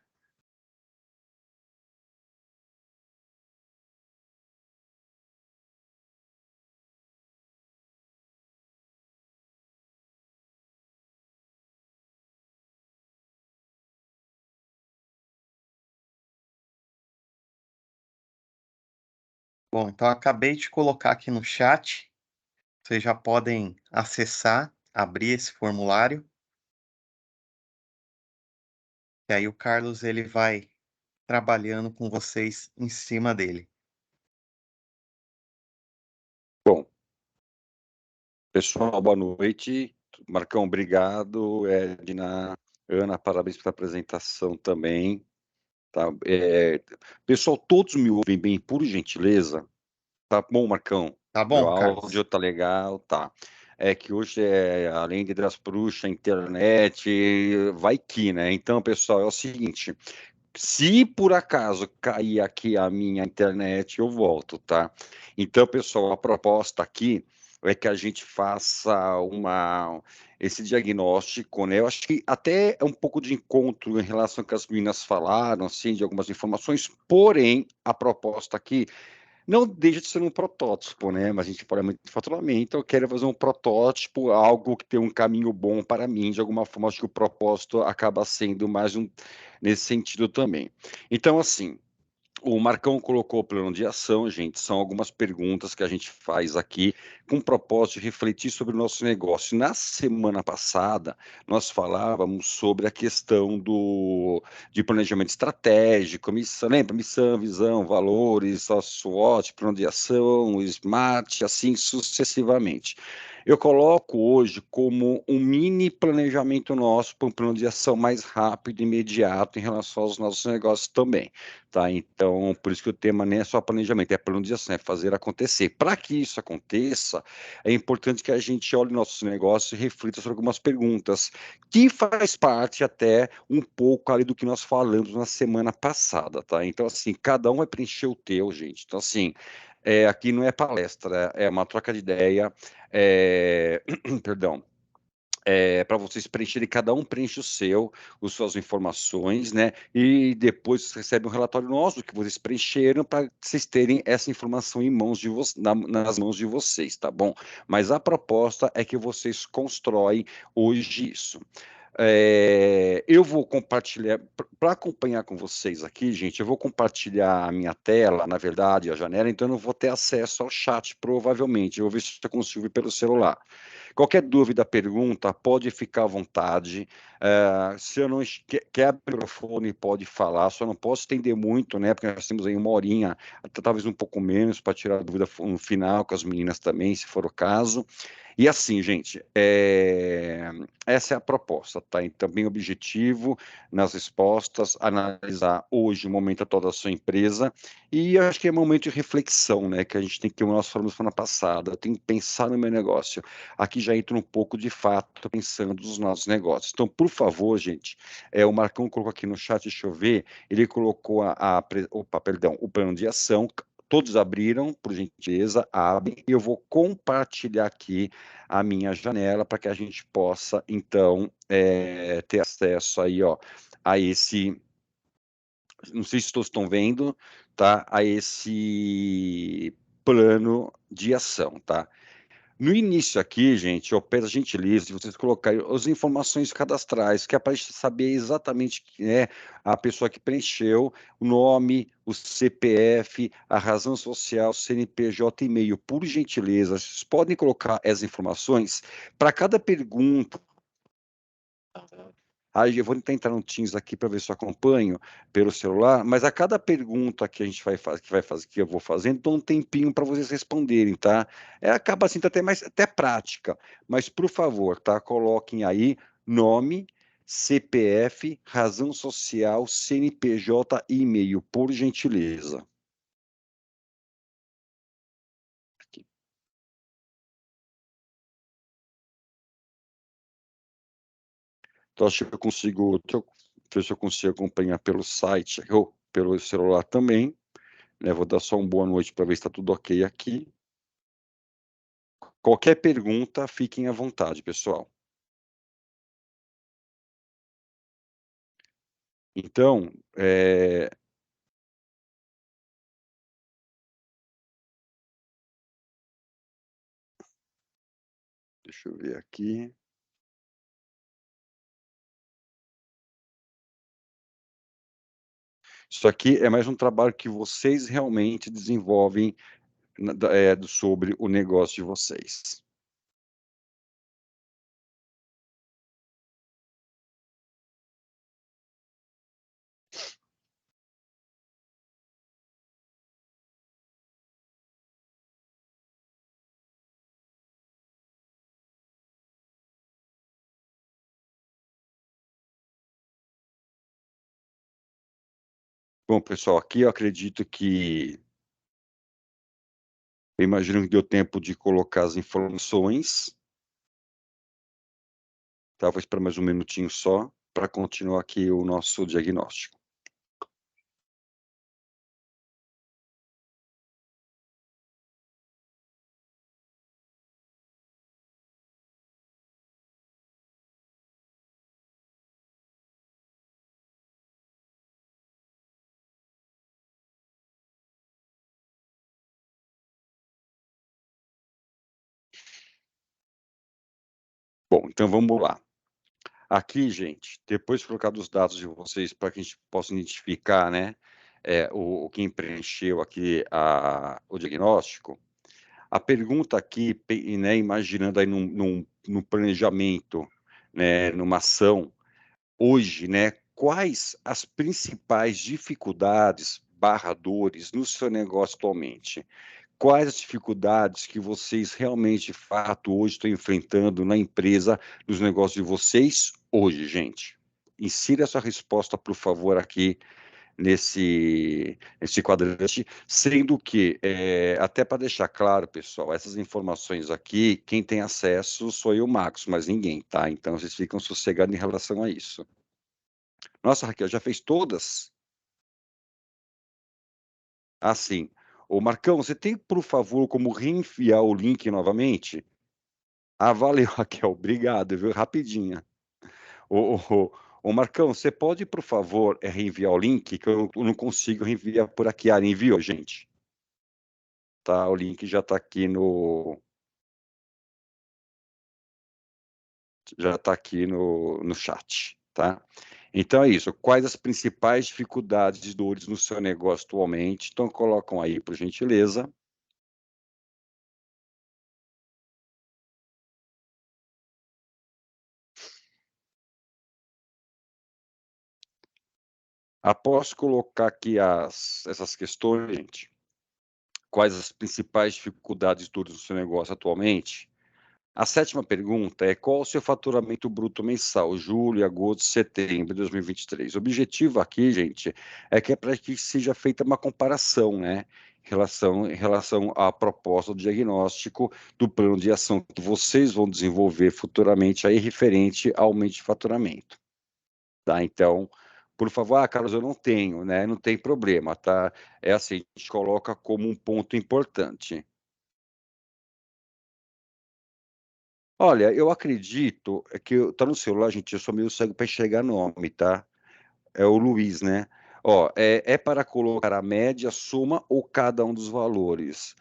Bom, então acabei de colocar aqui no chat. Vocês já podem acessar, abrir esse formulário. E aí o Carlos ele vai trabalhando com vocês em cima dele. Bom, pessoal, boa noite. Marcão, obrigado. Edna, Ana, parabéns pela apresentação também. Tá? Pessoal, todos me ouvem bem, por gentileza? Tá bom, Marcão? Tá Meu bom, Carlos? áudio tá legal, tá. É que hoje, além de das bruxas, internet, vai que, né? Então, pessoal, é o seguinte, se por acaso cair aqui a minha internet, eu volto, tá? Então, pessoal, a proposta aqui é que a gente faça esse diagnóstico, né? Eu acho que até é um pouco de encontro em relação ao que as meninas falaram, assim, de algumas informações, porém, a proposta aqui não deixa de ser um protótipo, né? Mas a gente fala muito de faturamento, eu quero fazer um protótipo, algo que tem um caminho bom para mim, de alguma forma, acho que o propósito acaba sendo mais nesse sentido também. Então, assim, o Marcão colocou o plano de ação, gente, são algumas perguntas que a gente faz aqui com o propósito de refletir sobre o nosso negócio. Na semana passada, nós falávamos sobre a questão de planejamento estratégico, missão, lembra? Missão, visão, valores, SWOT, plano de ação, SMART, assim sucessivamente. Eu coloco hoje como um mini planejamento nosso para um plano de ação mais rápido e imediato em relação aos nossos negócios também. Tá? Então, por isso que o tema nem é só planejamento, é plano de ação, é fazer acontecer. Para que isso aconteça, é importante que a gente olhe nossos negócios e reflita sobre algumas perguntas, que faz parte até um pouco ali do que nós falamos na semana passada, tá? Então, assim, cada um vai preencher o teu, gente. Então, assim, aqui não é palestra, é uma troca de ideia, perdão, para vocês preencherem, cada um preenche o seu, as suas informações, né? E depois vocês recebem um relatório nosso do que vocês preencheram para vocês terem essa informação em mãos de nas mãos de vocês, tá bom? Mas a proposta é que vocês constroem hoje isso. Eu vou compartilhar, para acompanhar com vocês aqui, gente, eu vou compartilhar a minha tela, na verdade, a janela, então eu não vou ter acesso ao chat, provavelmente. Eu vou ver se eu consigo ver pelo celular. Qualquer dúvida, pergunta, pode ficar à vontade. Se eu não quer abrir o microfone, pode falar. Só não posso estender muito, né? Porque nós temos aí uma horinha, talvez um pouco menos, para tirar a dúvida no final com as meninas também, se for o caso. E assim, gente, essa é a proposta, tá? Então, bem objetivo nas respostas, analisar hoje o momento atual da sua empresa, e eu acho que é momento de reflexão, né? Que a gente tem que, como nós falamos semana passada, eu tenho que pensar no meu negócio. Aqui já entra um pouco de fato pensando nos nossos negócios. Então, por favor, gente, o Marcão colocou aqui no chat, deixa eu ver, ele colocou o plano de ação. Todos abriram, por gentileza, abrem. Eu vou compartilhar aqui a minha janela para que a gente possa, então, ter acesso aí, ó, a esse, não sei se todos estão vendo, tá? A esse plano de ação, tá? No início aqui, gente, eu peço a gentileza de vocês colocarem as informações cadastrais, que é para a gente saber exatamente quem é a pessoa que preencheu, o nome, o CPF, a razão social, CNPJ, e-mail. Por gentileza, vocês podem colocar essas informações para cada pergunta. Aí eu vou tentar entrar no Teams aqui para ver se eu acompanho pelo celular, mas a cada pergunta que a gente vai fazer, que eu vou fazendo, dou um tempinho para vocês responderem, tá? Acaba assim até mais até prática, mas por favor, tá? Coloquem aí nome, CPF, razão social, CNPJ e e-mail, por gentileza. Aqui. Então, acho que eu consigo, ver se eu consigo acompanhar pelo site ou pelo celular também. Né, vou dar só uma boa noite para ver se está tudo ok aqui. Qualquer pergunta, fiquem à vontade, pessoal. Então, deixa eu ver aqui. Isso aqui é mais um trabalho que vocês realmente desenvolvem sobre o negócio de vocês. Bom, pessoal, aqui eu acredito que eu imagino que deu tempo de colocar as informações. Tá? Vou esperar mais um minutinho só para continuar aqui o nosso diagnóstico. Bom, então vamos lá. Aqui, gente, depois de colocar os dados de vocês para que a gente possa identificar, né, quem preencheu aqui o diagnóstico, a pergunta aqui, né, imaginando aí num planejamento, né, numa ação, hoje, né, quais as principais dificuldades barra dores no seu negócio atualmente? Quais as dificuldades que vocês realmente, de fato, hoje estão enfrentando na empresa, nos negócios de vocês, hoje, gente? Insira a sua resposta, por favor, aqui nesse quadrante, sendo que, até para deixar claro, pessoal, essas informações aqui, quem tem acesso sou eu, Marcos, mas ninguém, tá? Então, vocês ficam sossegados em relação a isso. Nossa, Raquel, já fez todas? Assim. Ô, Marcão, você tem, por favor, como reenviar o link novamente? Ah, valeu, Raquel, obrigado, viu? Rapidinha. Ô, Marcão, você pode, por favor, reenviar o link, que eu não consigo reenviar por aqui. Ah, enviou, gente. Tá, o link já está aqui no... Já está aqui no chat, tá? Então é isso. Quais as principais dificuldades e dores no seu negócio atualmente? Então colocam aí, por gentileza. Após colocar aqui essas questões, gente, quais as principais dificuldades e dores do seu negócio atualmente? A sétima pergunta é: qual o seu faturamento bruto mensal, julho, agosto, setembro de 2023? O objetivo aqui, gente, é que é para que seja feita uma comparação, né? Em relação à proposta do diagnóstico do plano de ação que vocês vão desenvolver futuramente aí referente ao aumento de faturamento, tá? Então, por favor, Carlos, eu não tenho, né? Não tem problema, tá? É assim, a gente coloca como um ponto importante. Olha, eu acredito que tá no celular, gente, eu sou meio cego para enxergar nome, tá? É o Luiz, né? Ó, é para colocar a média, soma ou cada um dos valores.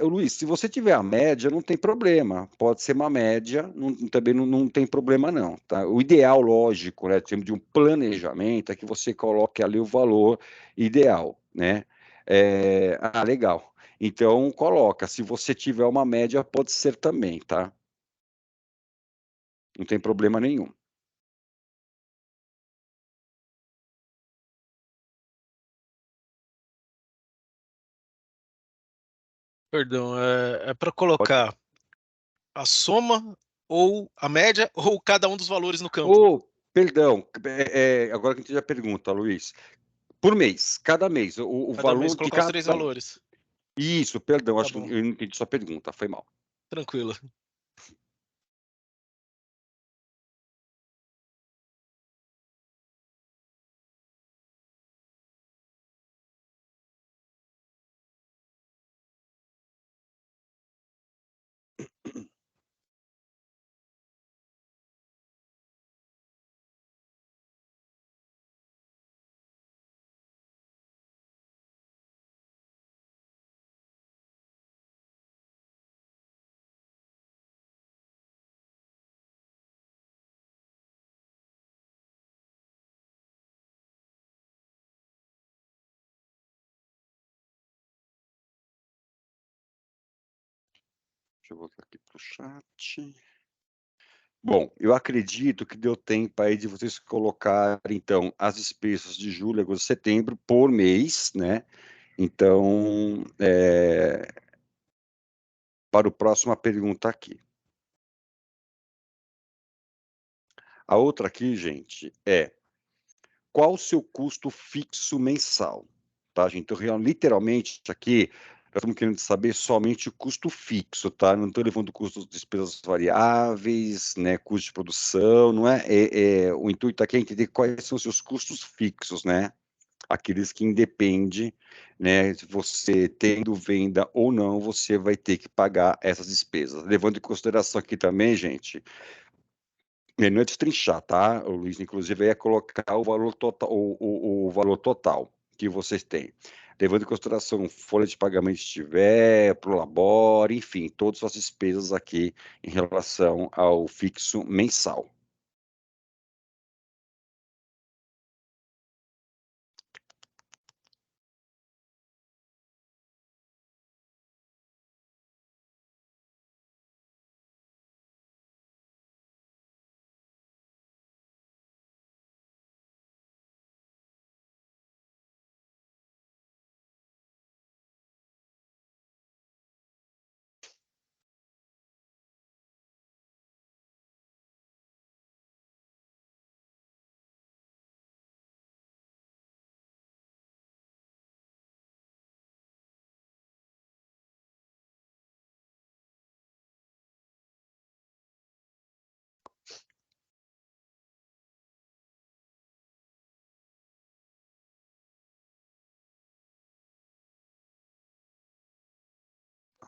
Luiz, se você tiver a média, não tem problema. Pode ser uma média, também não tem problema não, tá? O ideal, lógico, né, termos de um planejamento, é que você coloque ali o valor ideal, né? Legal. Então, coloca. Se você tiver uma média, pode ser também, tá? Não tem problema nenhum. Perdão, é para Pode. colocar a soma ou a média ou cada um dos valores no campo? Perdão, agora que a gente já pergunta, Luiz. Por mês, cada mês, o Cada mês valor de colocar os cada. 3 valores. Isso, perdão, Tá acho que bom, eu não entendi sua pergunta, foi mal. tranquilo. Deixa eu voltar aqui para o chat. Bom, eu acredito que deu tempo aí de vocês colocarem, então, as despesas de julho, agosto, setembro por mês, né? Então, para o próxima pergunta aqui. A outra aqui, gente, é: qual o seu custo fixo mensal? Tá, gente? Então, literalmente, aqui, nós estamos querendo saber somente o custo fixo, tá? Não estou levando custos de despesas variáveis, né? Custo de produção, não é? O intuito aqui é entender quais são os seus custos fixos, né? Aqueles que independem, né? Se você tendo venda ou não, você vai ter que pagar essas despesas. Levando em consideração aqui também, gente, não é destrinchar, tá, o Luiz? Inclusive, é colocar o valor total, o valor total que vocês têm. Levando em consideração folha de pagamento se tiver, Prolabore, enfim, todas as despesas aqui em relação ao fixo mensal.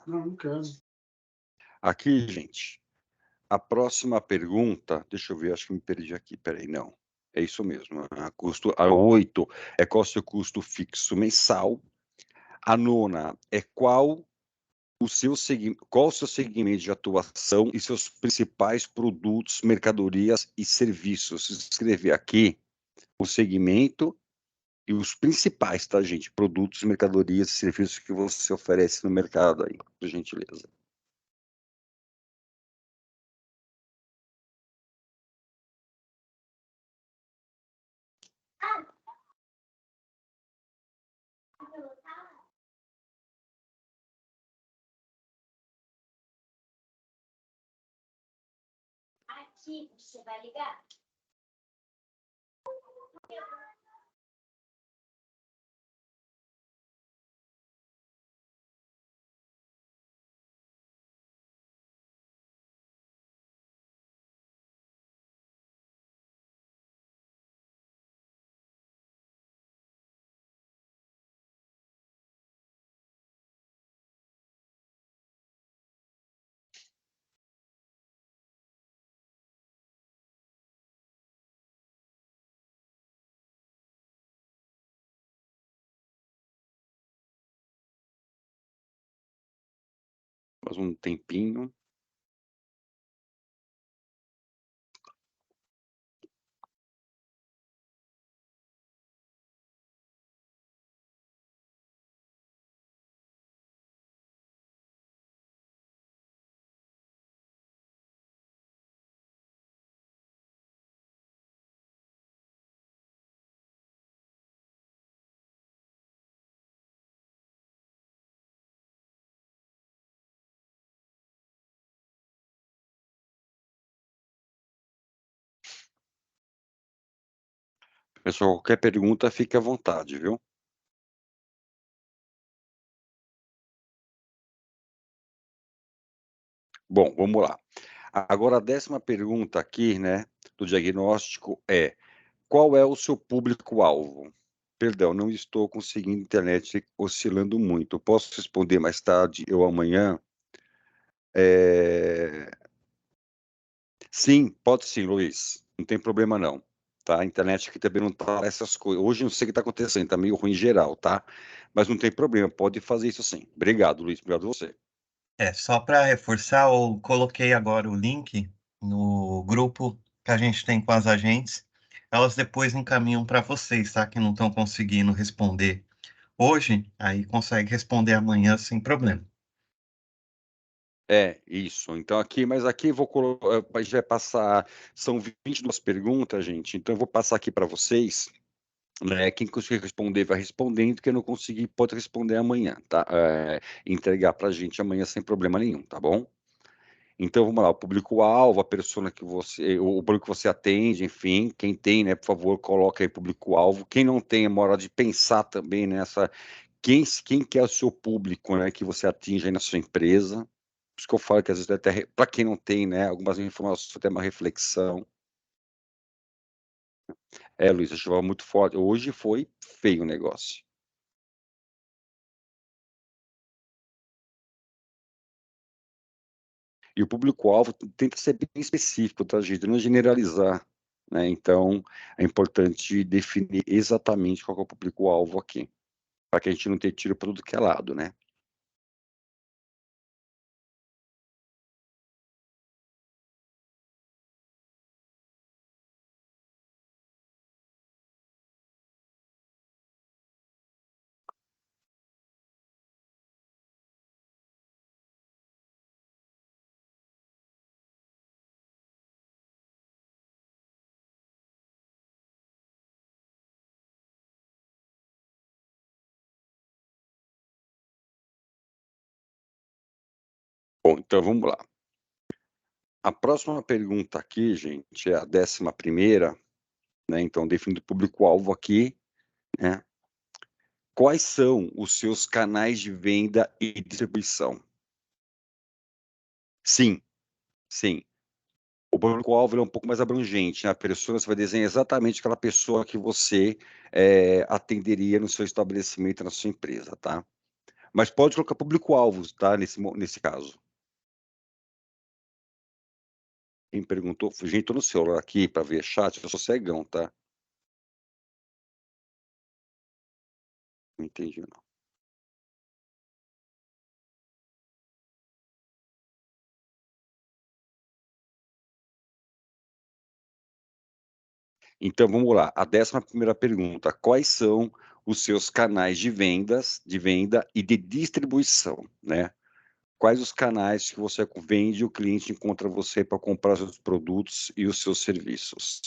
Não quero. Aqui, gente, a próxima pergunta, deixa eu ver, acho que me perdi aqui, peraí, não. É isso mesmo. A 8 é qual o seu custo fixo mensal. A nona é qual qual o seu segmento de atuação e seus principais produtos, mercadorias e serviços. Se escrever aqui o segmento e os principais, tá, gente? Produtos, mercadorias e serviços que você oferece no mercado aí, por gentileza. Aqui você vai ligar? Mais um tempinho. Pessoal, qualquer pergunta, fique à vontade, viu? Bom, vamos lá. Agora, a 10ª pergunta aqui, né, do diagnóstico é: qual é o seu público-alvo? Perdão, não estou conseguindo internet oscilando muito. Posso responder mais tarde ou amanhã? Sim, pode sim, Luiz. Não tem problema não. Tá? A internet aqui também não tá essas coisas. Hoje não sei o que está acontecendo, tá meio ruim em geral, tá? Mas não tem problema, pode fazer isso sim. Obrigado, Luiz. Obrigado a você. Só para reforçar, eu coloquei agora o link no grupo que a gente tem com as agentes. Elas depois encaminham para vocês, tá? Que não estão conseguindo responder hoje, aí consegue responder amanhã sem problema. Isso. Então aqui, mas aqui vou colocar, a gente vai passar, são 22 perguntas, gente, então eu vou passar aqui para vocês, né? Quem conseguir responder vai respondendo, quem não conseguir pode responder amanhã, tá? Entregar para a gente amanhã sem problema nenhum, tá bom? Então vamos lá, o público-alvo, a persona que você, o público que você atende, enfim, quem tem, né, por favor, coloca aí público-alvo. Quem não tem, é uma hora de pensar também nessa, quem que é o seu público, né, que você atinge aí na sua empresa. Por isso que eu falo que às vezes até, para quem não tem, né, algumas informações, até uma reflexão. Luiz, a chuva muito forte. Hoje foi feio o negócio. E o público-alvo tenta ser bem específico, tá, gente? Não generalizar, né? Então, é importante definir exatamente qual que é o público-alvo aqui, para que a gente não tenha tiro para tudo que é lado, né? Bom, então vamos lá. A próxima pergunta aqui, gente, é a 11ª, né? Então, definindo o público-alvo aqui, né? Quais são os seus canais de venda e distribuição? Sim, sim. O público-alvo é um pouco mais abrangente, né? A pessoa, você vai desenhar exatamente aquela pessoa que você atenderia no seu estabelecimento, na sua empresa, tá? Mas pode colocar público-alvos, tá? Nesse caso. Quem perguntou, gente, tô no celular aqui para ver chat, eu sou cegão, tá? Não entendi, não. Então, vamos lá. A 11ª pergunta: quais são os seus canais de venda e de distribuição, né? Quais os canais que você vende e o cliente encontra você para comprar os seus produtos e os seus serviços?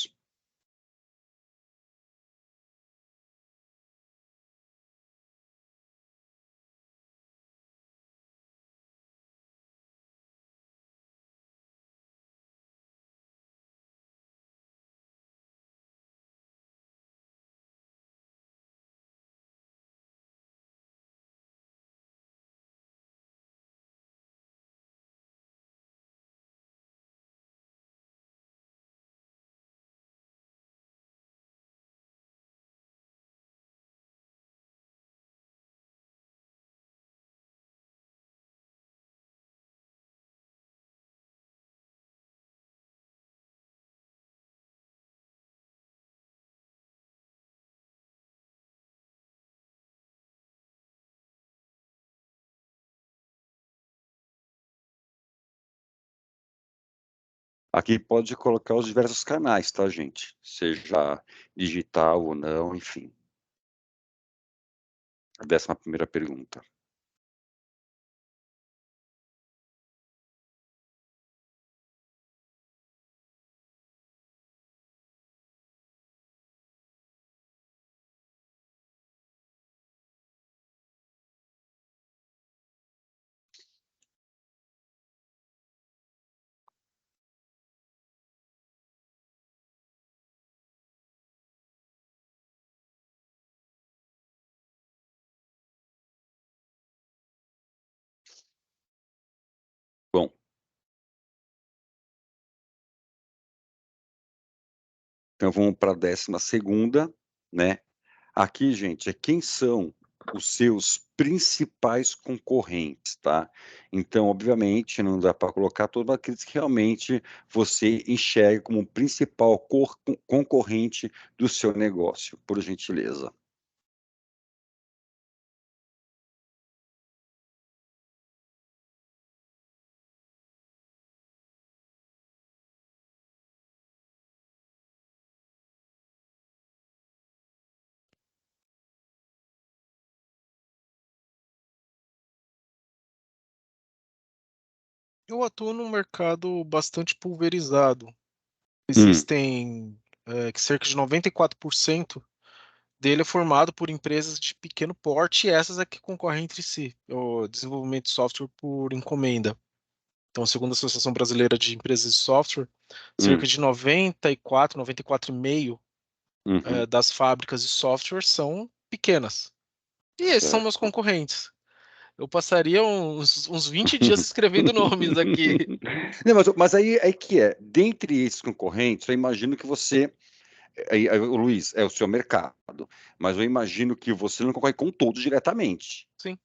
Aqui pode colocar os diversos canais, tá, gente? Seja digital ou não, enfim. A 11ª pergunta. Bom. Então vamos para a 12ª, né? Aqui, gente, é quem são os seus principais concorrentes, tá? Então, obviamente, não dá para colocar todos aqueles que realmente você enxerga como o principal concorrente do seu negócio, por gentileza. Eu atuo num mercado bastante pulverizado. Hum, Existem que cerca de 94% dele é formado por empresas de pequeno porte e essas é que concorrem entre si. O desenvolvimento de software por encomenda. Então, segundo a Associação Brasileira de Empresas de Software, cerca hum, de 94,5% uhum, das fábricas de software são pequenas. E esses são meus certo. concorrentes. Eu passaria uns 20 dias escrevendo nomes aqui. Não, mas aí que é, dentre esses concorrentes, eu imagino que você, o Luiz, é o seu mercado, mas eu imagino que você não concorre com todos diretamente. Sim.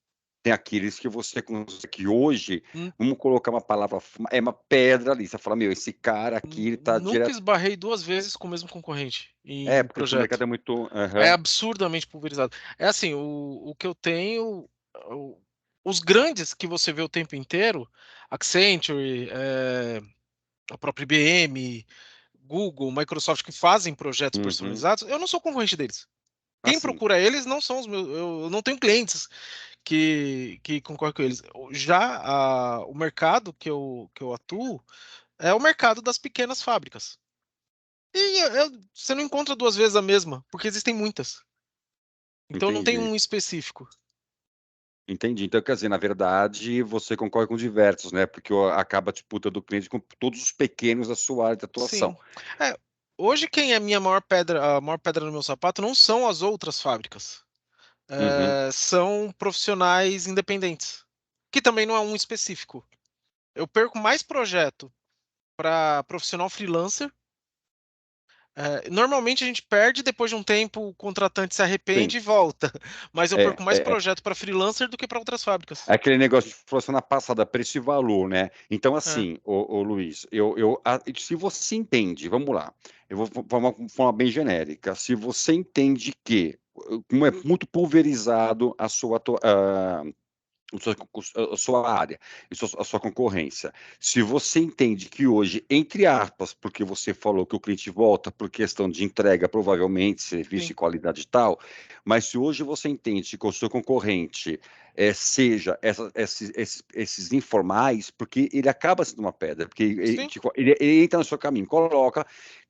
Tem aqueles que você que hoje, N- vamos colocar uma palavra, é uma pedra ali, você fala, meu, esse cara aqui, ele tá Nunca direto. esbarrei 2 vezes com o mesmo concorrente É, em porque o seu mercado projeto. é muito. É Aham. absurdamente pulverizado. É assim, o que eu tenho, o- os grandes que você vê o tempo inteiro, Accenture, a própria IBM, Google, Microsoft, que fazem projetos Uhum. personalizados, eu não sou concorrente deles. Quem Assim. procura eles não são os meus. Eu não tenho clientes que concorrem com eles. Já o mercado que eu atuo é o mercado das pequenas fábricas. E você não encontra 2 vezes a mesma, porque existem muitas. Então não tem Entendi. um específico. Entendi. Então, quer dizer, na verdade, você concorre com diversos, né? Porque acaba disputando o cliente com todos os pequenos da sua área de Sim. atuação. É, hoje quem é a maior pedra no meu sapato não são as outras fábricas. Uhum. São profissionais independentes, que também não é um específico. Eu perco mais projeto para profissional freelancer. Normalmente a gente perde, depois de um tempo o contratante se Sim. arrepende e volta. Mas eu É, perco mais é, é. projeto para freelancer do que para outras fábricas. É aquele negócio que a gente falou semana passada, preço e valor, né? Então, É, assim, ô Luiz, se você entende, vamos lá, eu vou falar uma forma bem genérica. Se você entende que, como é muito pulverizado a sua área, a sua concorrência. Se você entende que hoje, entre aspas, porque você falou que o cliente volta por questão de entrega, provavelmente, serviço Sim, e qualidade e tal, mas se hoje você entende que o seu concorrente seja esses informais, porque ele acaba sendo uma pedra, porque sim, ele entra no seu caminho, coloca.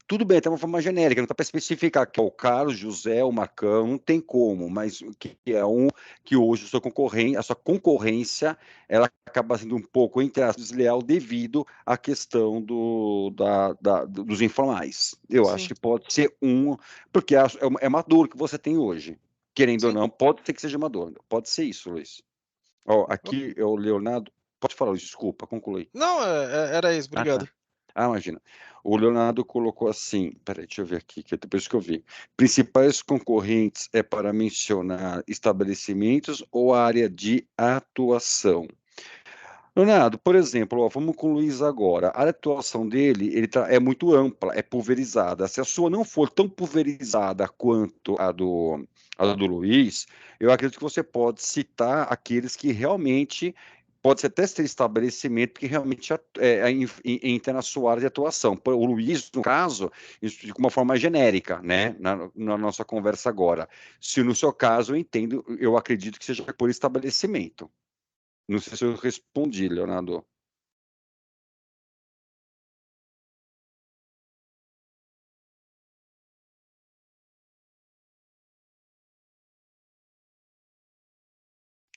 Tudo bem, tem uma forma genérica, não está para especificar que é o Carlos, José, o Marcão, não tem como, mas que é um que hoje a sua concorrência, ela acaba sendo um pouco, entre aspas, desleal devido à questão dos informais. Eu acho sim, que pode ser porque é uma dor que você tem hoje. Querendo ou sim. não, pode ser que seja uma dor. Pode ser isso, Luiz. Ó, Ok. aqui é o Leonardo. Pode falar, Luiz, desculpa, conclui. Não, era isso, Ah, obrigado. tá. Ah, imagina. O Leonardo colocou assim, peraí, deixa eu ver aqui, que depois que eu vi. Principais concorrentes é para mencionar estabelecimentos ou área de atuação? Leonardo, por exemplo, ó, vamos com o Luiz agora. A área de atuação dele é muito ampla, é pulverizada. Se a sua não for tão pulverizada quanto a do Luiz, eu acredito que você pode citar aqueles que realmente pode ser até ser estabelecimento que realmente entra na sua área de atuação. O Luiz, no caso, isso de uma forma genérica, né, na nossa conversa agora. Se no seu caso, eu acredito que seja por estabelecimento. Não sei se eu respondi, Leonardo.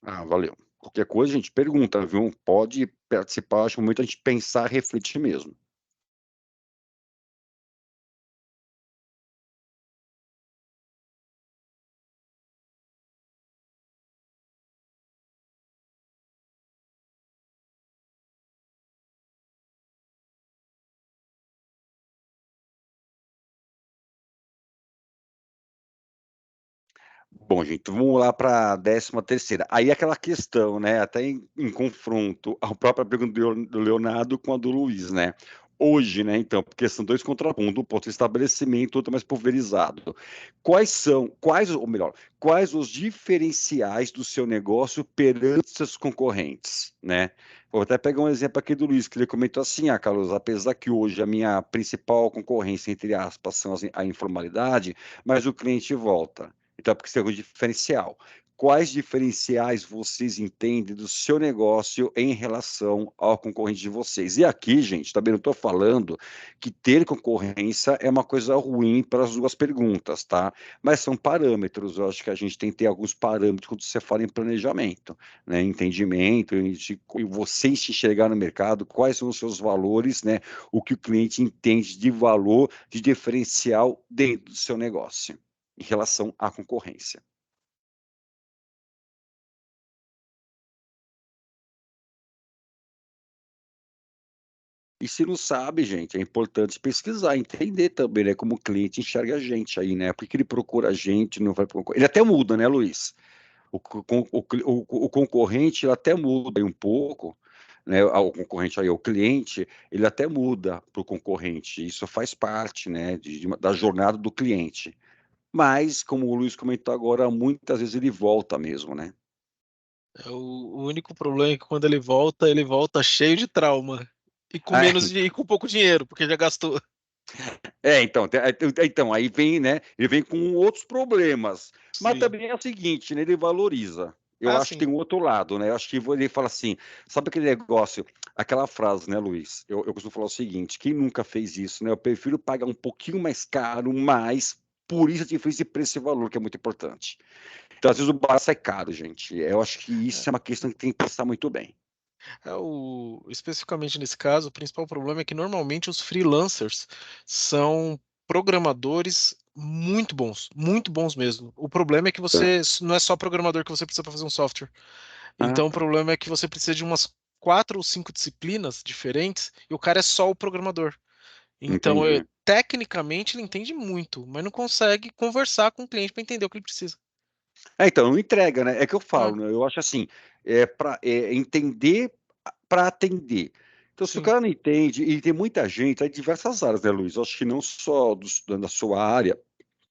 Ah, valeu. Qualquer coisa, a gente pergunta, viu? Pode participar, acho muito a gente pensar, refletir mesmo. Bom, gente, vamos lá para a 13ª. Aí aquela questão, né? Até em confronto a própria pergunta do Leonardo com a do Luiz, né? Hoje, né? Então, porque são dois contrapontos, um ponto de estabelecimento, outro mais pulverizado. Ou melhor, quais os diferenciais do seu negócio perante seus concorrentes, né? Vou até pegar um exemplo aqui do Luiz, que ele comentou assim, Carlos, apesar que hoje a minha principal concorrência, entre aspas, são a informalidade, mas o cliente volta. Então, porque isso é um diferencial. Quais diferenciais vocês entendem do seu negócio em relação ao concorrente de vocês? E aqui, gente, também não estou falando que ter concorrência é uma coisa ruim para as duas perguntas, tá? Mas são parâmetros. Eu acho que a gente tem que ter alguns parâmetros quando você fala em planejamento, né? Entendimento, e você se enxergar no mercado, quais são os seus valores, né? O que o cliente entende de valor, de diferencial dentro do seu negócio em relação à concorrência. E se não sabe, gente, é importante pesquisar, entender também, né, como o cliente enxerga a gente aí, né? Por que ele procura a gente, não vai procurar. Ele até muda, né, Luiz? O concorrente ele até muda aí um pouco, né? O concorrente aí, o cliente, ele até muda para o concorrente. Isso faz parte, né, da jornada do cliente. Mas, como o Luiz comentou agora, muitas vezes ele volta mesmo, né? O único problema é que quando ele volta cheio de trauma. E com e com pouco dinheiro, porque já gastou. Então, aí vem, né? Ele vem com outros problemas, mas Sim. também é o seguinte, né? Ele valoriza. Eu Ah, acho que sim. tem um outro lado, né? Eu acho que ele fala assim, sabe aquele negócio, aquela frase, né, Luiz? Eu costumo falar o seguinte: quem nunca fez isso, né? Eu prefiro pagar um pouquinho mais caro, mas por isso a diferença de preço e valor, que é muito importante. Então, às vezes o barato sai caro, gente. Eu acho que isso é uma questão que tem que pensar muito bem. Especificamente nesse caso, o principal problema é que normalmente os freelancers são programadores muito bons mesmo. O problema é que Tá. você não é só programador que você precisa para fazer um software. Ah, Então o tá. problema é que você precisa de umas 4 ou 5 disciplinas diferentes e o cara é só o programador. Então, Entendi. tecnicamente, ele entende muito, mas não consegue conversar com o cliente para entender o que ele precisa. Então, não entrega, né? É que eu Ah, falo, né? Eu acho assim, para entender para atender. Então, se o sim, cara não entende, e tem muita gente, aí diversas áreas, né, Luiz? Eu acho que não só da sua área,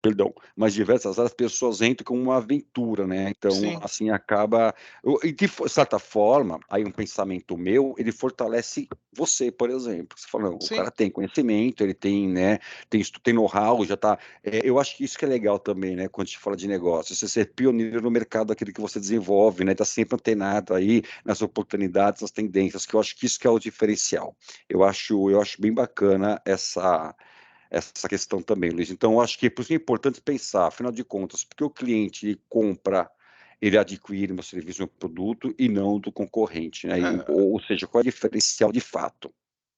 Perdão, mas diversas áreas, as pessoas entram como uma aventura, né? Então, Sim, assim, acaba. E de certa forma, aí um pensamento meu, ele fortalece você, por exemplo. Você fala, não, o sim. cara tem conhecimento, ele tem, né? Tem know-how, já tá. Eu acho que isso que é legal também, né? Quando a gente fala de negócio, você ser pioneiro no mercado daquilo que você desenvolve, né? Tá sempre antenado aí nas oportunidades, nas tendências, que eu acho que isso que é o diferencial. Eu acho bem bacana essa questão também, Luiz. Então, eu acho que por isso é importante pensar, afinal de contas, porque o cliente ele compra, ele adquire meu serviço, meu produto, e não do concorrente, né? É, Ou seja, qual é o diferencial de fato?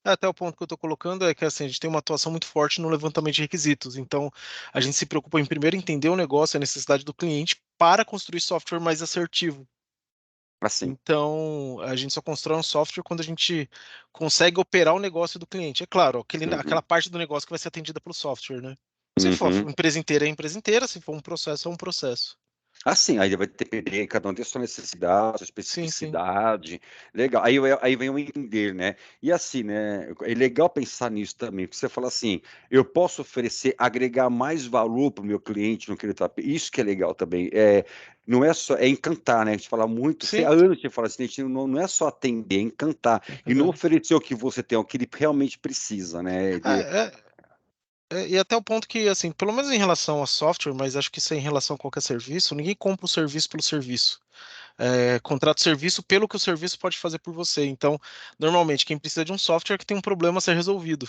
até o ponto que eu estou colocando é que assim, a gente tem uma atuação muito forte no levantamento de requisitos. Então, a gente se preocupa em primeiro entender o negócio, a necessidade do cliente, para construir software mais assertivo. Assim. Então, a gente só constrói um software quando a gente consegue operar o negócio do cliente. É claro, aquela Uhum, parte do negócio que vai ser atendida pelo software, né? Se for uhum. empresa inteira, é empresa inteira. Se for um processo, é um processo. Assim, aí vai depender, cada um tem sua necessidade, sua Sim, sim. especificidade. Legal. Aí vem o entender, né? E assim, né? É legal pensar nisso também, porque você fala assim, eu posso oferecer, agregar mais valor para o meu cliente no que ele está. Isso que é legal também. Não é só, é encantar, né? A gente fala muito, há Sim, anos a gente fala assim, a gente não é só atender, é encantar. E não entendeu? oferecer o que você tem, o que ele realmente precisa, né? E até o ponto que, assim, pelo menos em relação a software, mas acho que isso é em relação a qualquer serviço, ninguém compra o serviço pelo serviço. Contrata o serviço pelo que o serviço pode fazer por você. Então, normalmente, quem precisa de um software é que tem um problema a ser resolvido.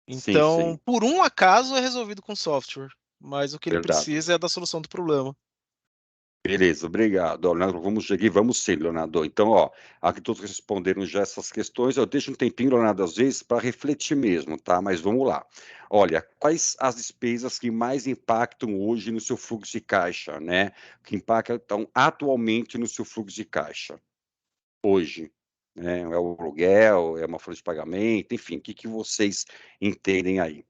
Sim, Então, sim. por um acaso, é resolvido com software, mas o que ele Verdade. precisa é da solução do problema. Beleza, obrigado. Ó, Leonardo, vamos seguir, vamos sim, Leonardo. Então, ó, aqui todos responderam já essas questões. Eu deixo um tempinho, Leonardo, às vezes, para refletir mesmo, tá? Mas vamos lá. Olha, quais as despesas que mais impactam hoje no seu fluxo de caixa, né? Que impactam atualmente no seu fluxo de caixa, hoje? Né? É o aluguel, é uma folha de pagamento, enfim, o que que vocês entendem aí?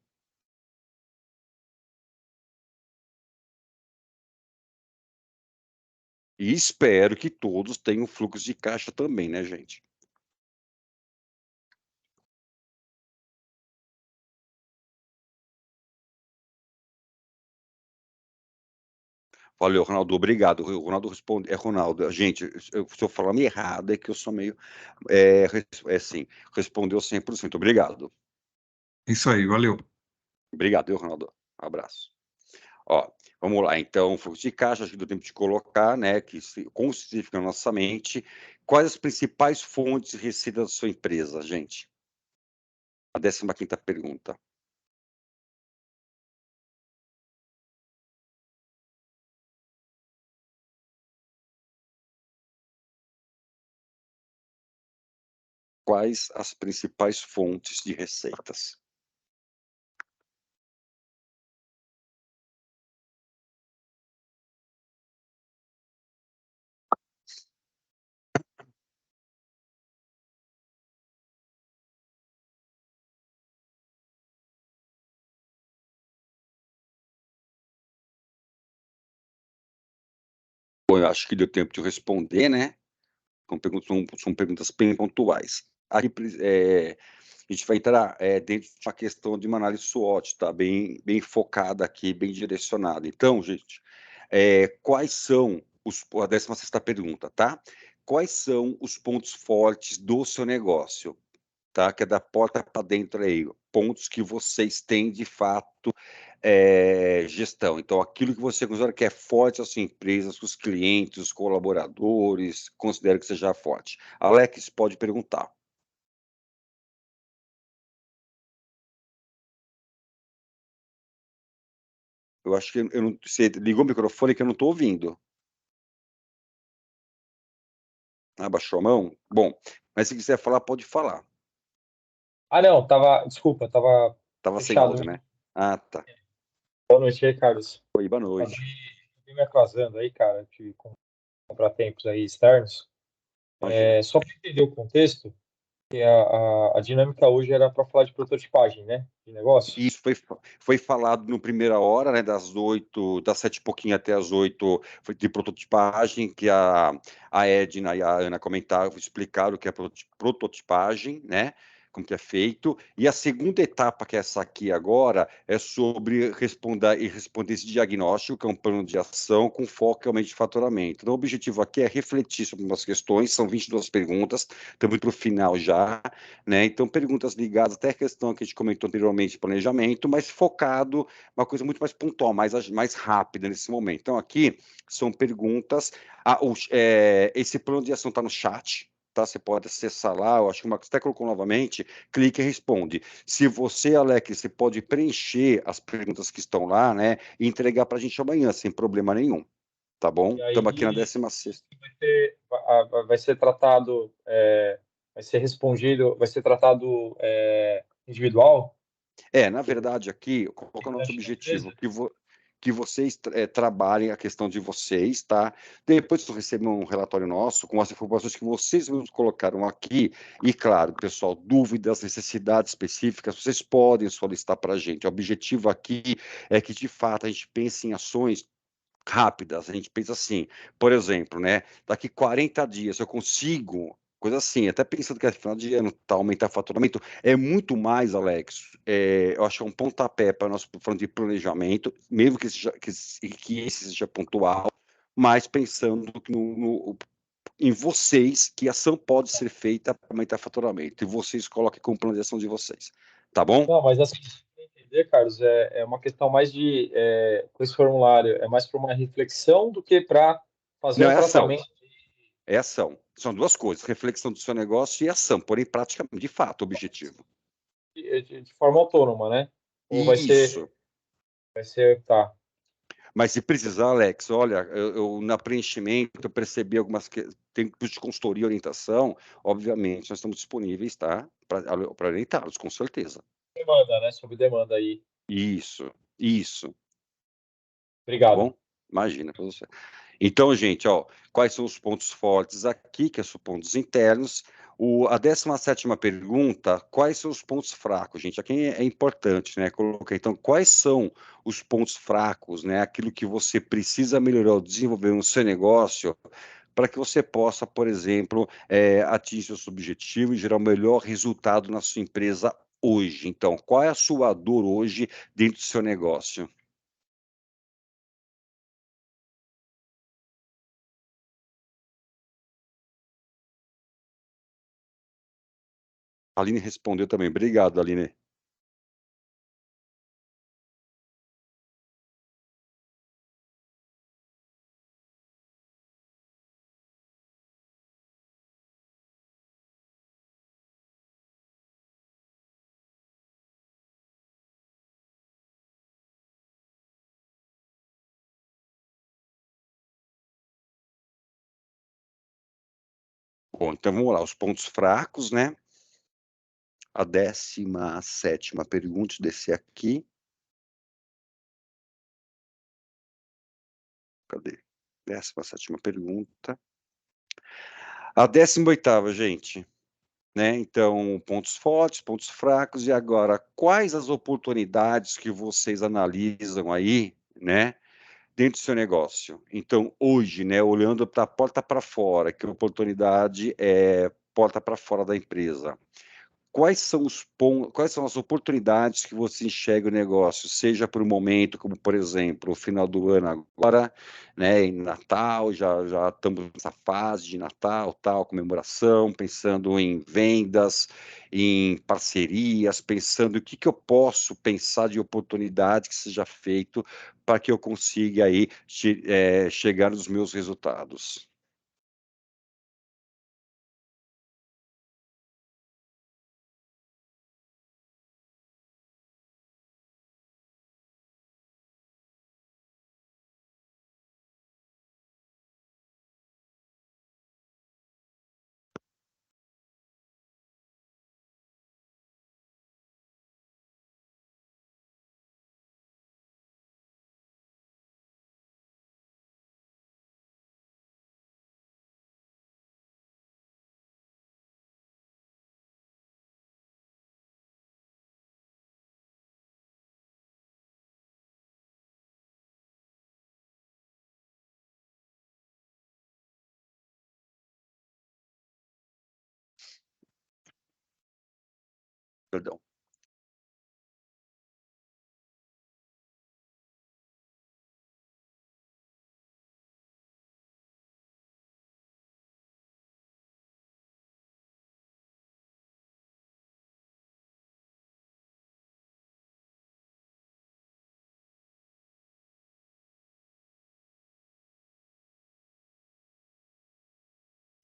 E espero que todos tenham fluxo de caixa também, né, gente? Valeu, Ronaldo, obrigado. O Ronaldo responde, é Ronaldo. Gente, se eu falar errado, é que eu sou meio, assim, respondeu 100%. Obrigado. Isso aí, valeu. Obrigado, eu, Ronaldo. Abraço. Ó, vamos lá, então, fluxo de caixa, acho que deu tempo de colocar, né, que consiga na nossa mente, quais as principais fontes de receita da sua empresa, gente? A 15ª pergunta. Quais as principais fontes de receitas? Bom, eu acho que deu tempo de responder, né? São perguntas bem pontuais. Aqui, a gente vai entrar dentro de uma questão de uma análise SWOT, tá? Bem focada aqui, bem direcionada. Então, gente, quais são a 16ª pergunta, tá? Quais são os pontos fortes do seu negócio, tá? Que é da porta para dentro aí, pontos que vocês têm de fato gestão. Então, aquilo que você considera que é forte a sua empresa, os clientes, os colaboradores, considera que seja forte. Alex, pode perguntar. Eu acho que eu não, você ligou o microfone que eu não estou ouvindo. Abaixou a mão? Bom, mas se quiser falar, pode falar. Ah, não, desculpa, tava Estava sem fechado. áudio, né? Ah, tá. Boa noite, Ricardo. Oi, boa Acabei noite. me atrasando aí, cara, de comprar tempos aí externos. Imagina. Só para entender o contexto, que a dinâmica hoje era para falar de prototipagem, né, de negócio. Isso foi falado no primeira hora, né, das 7 e pouquinho até as 8, foi de prototipagem, que a Edna e a Ana comentaram, explicaram o que é prototipagem, né? como que é feito, e a segunda etapa, que é essa aqui agora, é sobre responder esse diagnóstico, que é um plano de ação com foco realmente de faturamento. Então, o objetivo aqui é refletir sobre umas questões, são 22 perguntas, estamos para o final já, né? Então, perguntas ligadas até a questão que a gente comentou anteriormente, de planejamento, mas focado, uma coisa muito mais pontual, mais rápida nesse momento. Então, aqui são perguntas, esse plano de ação está no chat, tá? Você pode acessar lá, eu acho que o Marcos até colocou novamente, clica e responde. Se você, Alex, você pode preencher as perguntas que estão lá, né, e entregar para a gente amanhã, sem problema nenhum, tá bom? E aí, Estamos aqui na 16ª. vai ser tratado, vai ser respondido, vai ser tratado individual? Na verdade, aqui, qual que é o nosso objetivo? Que vocês trabalhem a questão de vocês, tá? Depois vocês recebem um relatório nosso com as informações que vocês mesmos colocaram aqui. E, claro, pessoal, dúvidas, necessidades específicas, vocês podem solicitar para a gente. O objetivo aqui é que, de fato, a gente pense em ações rápidas. A gente pensa assim, por exemplo, né? Daqui 40 dias eu consigo, coisa assim, até pensando que é final de ano, tá, aumentar o faturamento, é muito mais, Alex. Eu acho que é um pontapé para nós falando de planejamento, mesmo que esse seja pontual, mas pensando em vocês, que a ação pode ser feita para aumentar o faturamento, e vocês coloquem como plano de ação de vocês, tá bom? Não, mas assim, entender, Carlos, é uma questão mais com esse formulário, é mais para uma reflexão do que para fazer Não, um é ação. tratamento. É ação. São duas coisas, reflexão do seu negócio e ação, porém, praticamente, de fato, objetivo. De forma autônoma, né? Ou Isso. tá. Mas se precisar, Alex, olha, na preenchimento eu percebi algumas tem de consultoria e orientação, obviamente, nós estamos disponíveis, tá? Para orientá-los, com certeza. Demanda, né? Sob demanda aí. Isso, tá Obrigado. bom? Imagina, para você. Então, gente, ó, quais são os pontos fortes aqui, que são pontos internos? A 17ª pergunta, quais são os pontos fracos, gente? Aqui é importante, né? Colocar, então, quais são os pontos fracos, né? Aquilo que você precisa melhorar ou desenvolver no seu negócio para que você possa, por exemplo, atingir o seu objetivo e gerar o melhor resultado na sua empresa hoje. Então, qual é a sua dor hoje dentro do seu negócio? A Aline respondeu também. Obrigado, Aline. Bom, então vamos lá, os pontos fracos, né? A 17ª pergunta, descer aqui. Cadê? 17ª pergunta. A 18ª, gente, né? Então, pontos fortes, pontos fracos, e agora, quais as oportunidades que vocês analisam aí, né? Dentro do seu negócio. Então, hoje, né, olhando para a porta para fora, que oportunidade é porta para fora da empresa. Quais são as oportunidades que você enxerga o negócio, seja por um momento, como por exemplo, o final do ano agora, né, em Natal, já estamos nessa fase de Natal, tal, comemoração, pensando em vendas, em parcerias, pensando o que eu posso pensar de oportunidade que seja feito para que eu consiga aí chegar nos meus resultados. Perdão.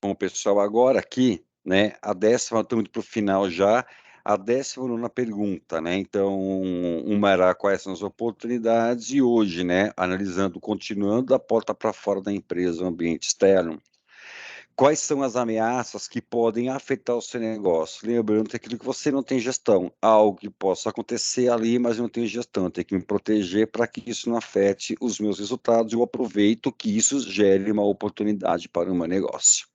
Bom, pessoal, agora aqui, né, a 10ª, estamos indo para o final já, a 19ª pergunta, né, então, uma era quais são as oportunidades, e hoje, né, analisando, continuando da porta para fora da empresa, o ambiente externo, quais são as ameaças que podem afetar o seu negócio? Lembrando que aquilo que você não tem gestão, algo que possa acontecer ali, mas eu não tenho gestão, eu tenho que me proteger para que isso não afete os meus resultados, e eu aproveito que isso gere uma oportunidade para o meu negócio.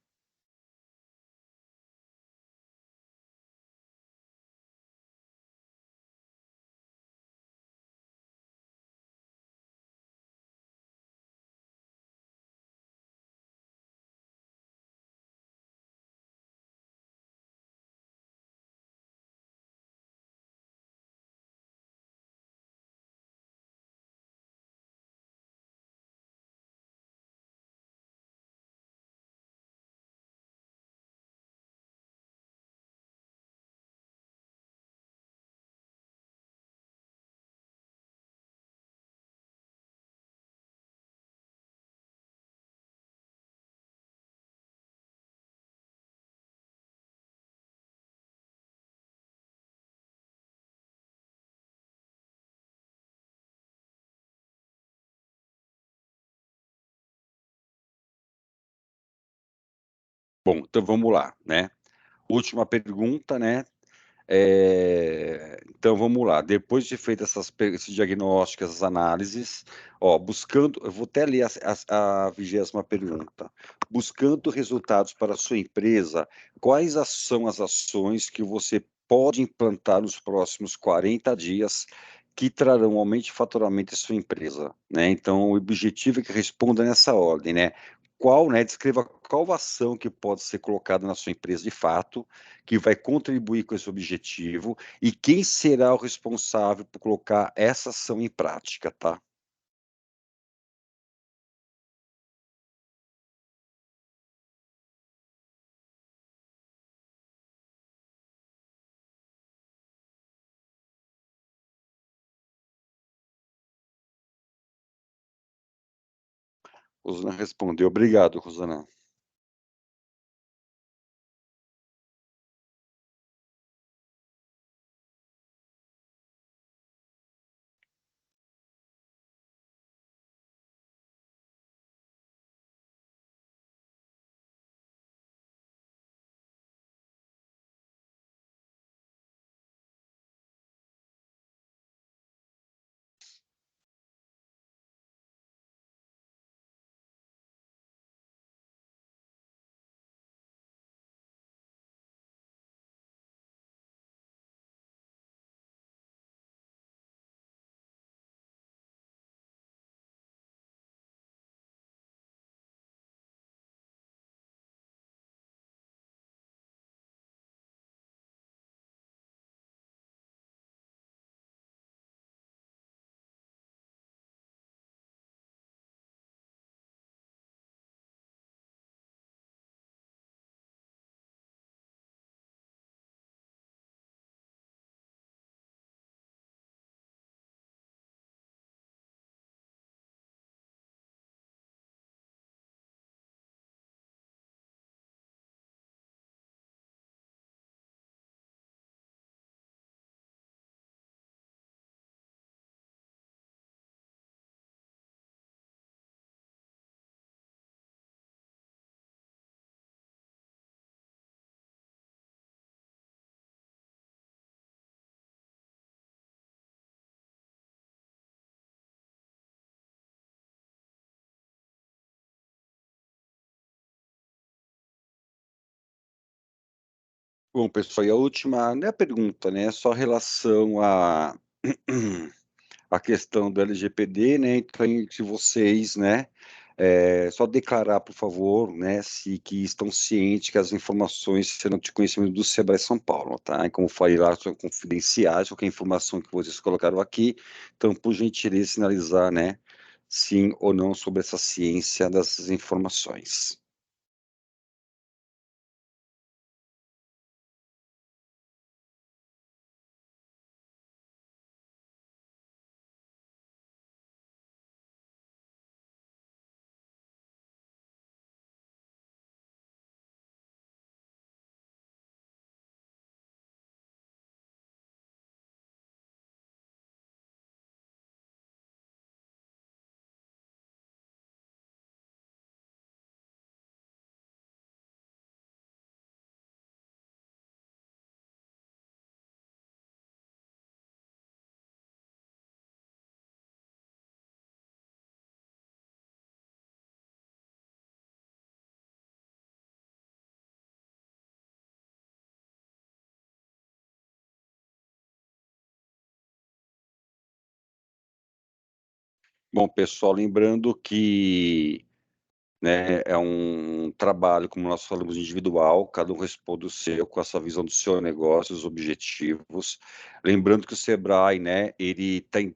Bom, então vamos lá, né? Última pergunta, né? Então vamos lá. Depois de feito esses diagnósticos, essas análises, ó, buscando, eu vou até ler a 20ª pergunta. Buscando resultados para a sua empresa, quais são as ações que você pode implantar nos próximos 40 dias que trarão um aumento de faturamento em sua empresa, né? Então, o objetivo é que responda nessa ordem, né? Descreva qual ação que pode ser colocada na sua empresa de fato, que vai contribuir com esse objetivo, e quem será o responsável por colocar essa ação em prática, tá? Rosana respondeu. Obrigado, Rosana. Bom, pessoal, e a última, não é a pergunta, né? É só relação a questão do LGPD, né? Então, entre vocês, né? Só declarar, por favor, né, se que estão cientes que as informações serão de conhecimento do Sebrae São Paulo, tá? E como falei lá, são confidenciais, qualquer informação que vocês colocaram aqui, então, por gentileza, sinalizar, né, sim ou não sobre essa ciência dessas informações. Bom, pessoal, lembrando que, né, é um trabalho, como nós falamos, individual, cada um responde o seu, com essa visão do seu negócio, os objetivos. Lembrando que o Sebrae, né, ele tem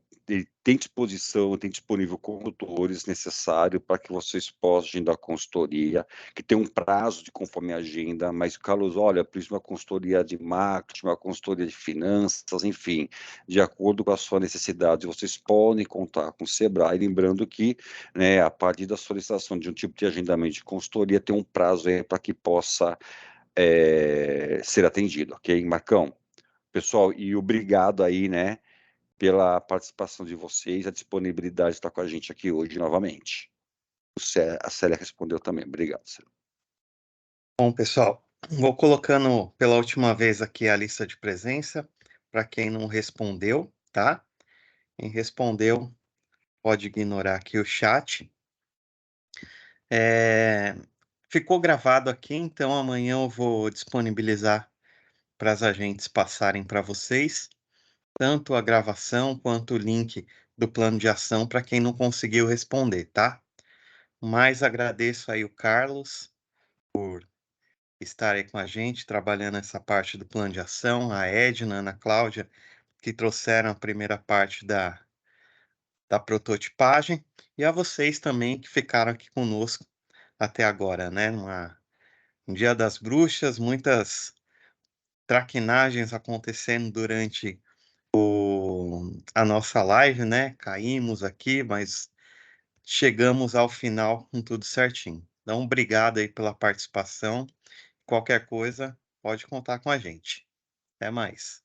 disposição, tem disponível consultores necessários para que vocês possam dar consultoria, que tem um prazo de conforme a agenda, mas, Carlos, olha, precisa uma consultoria de marketing, uma consultoria de finanças, enfim, de acordo com a sua necessidade, vocês podem contar com o Sebrae, lembrando que, né, a partir da solicitação de um tipo de agendamento de consultoria, tem um prazo aí para que possa ser atendido, ok? Marcão, pessoal, e obrigado aí, né, pela participação de vocês, a disponibilidade de estar com a gente aqui hoje novamente. A Célia respondeu também. Obrigado, Célia. Bom, pessoal, vou colocando pela última vez aqui a lista de presença para quem não respondeu, tá? Quem respondeu pode ignorar aqui o chat. Ficou gravado aqui, então amanhã eu vou disponibilizar para as agentes passarem para vocês, tanto a gravação quanto o link do plano de ação para quem não conseguiu responder, tá? Mas agradeço aí o Carlos por estar aí com a gente, trabalhando essa parte do plano de ação, a Edna, a Ana Cláudia, que trouxeram a primeira parte da prototipagem, e a vocês também que ficaram aqui conosco até agora, né? Um Dia das Bruxas, muitas traquinagens acontecendo durante a nossa live, né? Caímos aqui, mas chegamos ao final com tudo certinho. Então, obrigado aí pela participação. Qualquer coisa, pode contar com a gente. Até mais.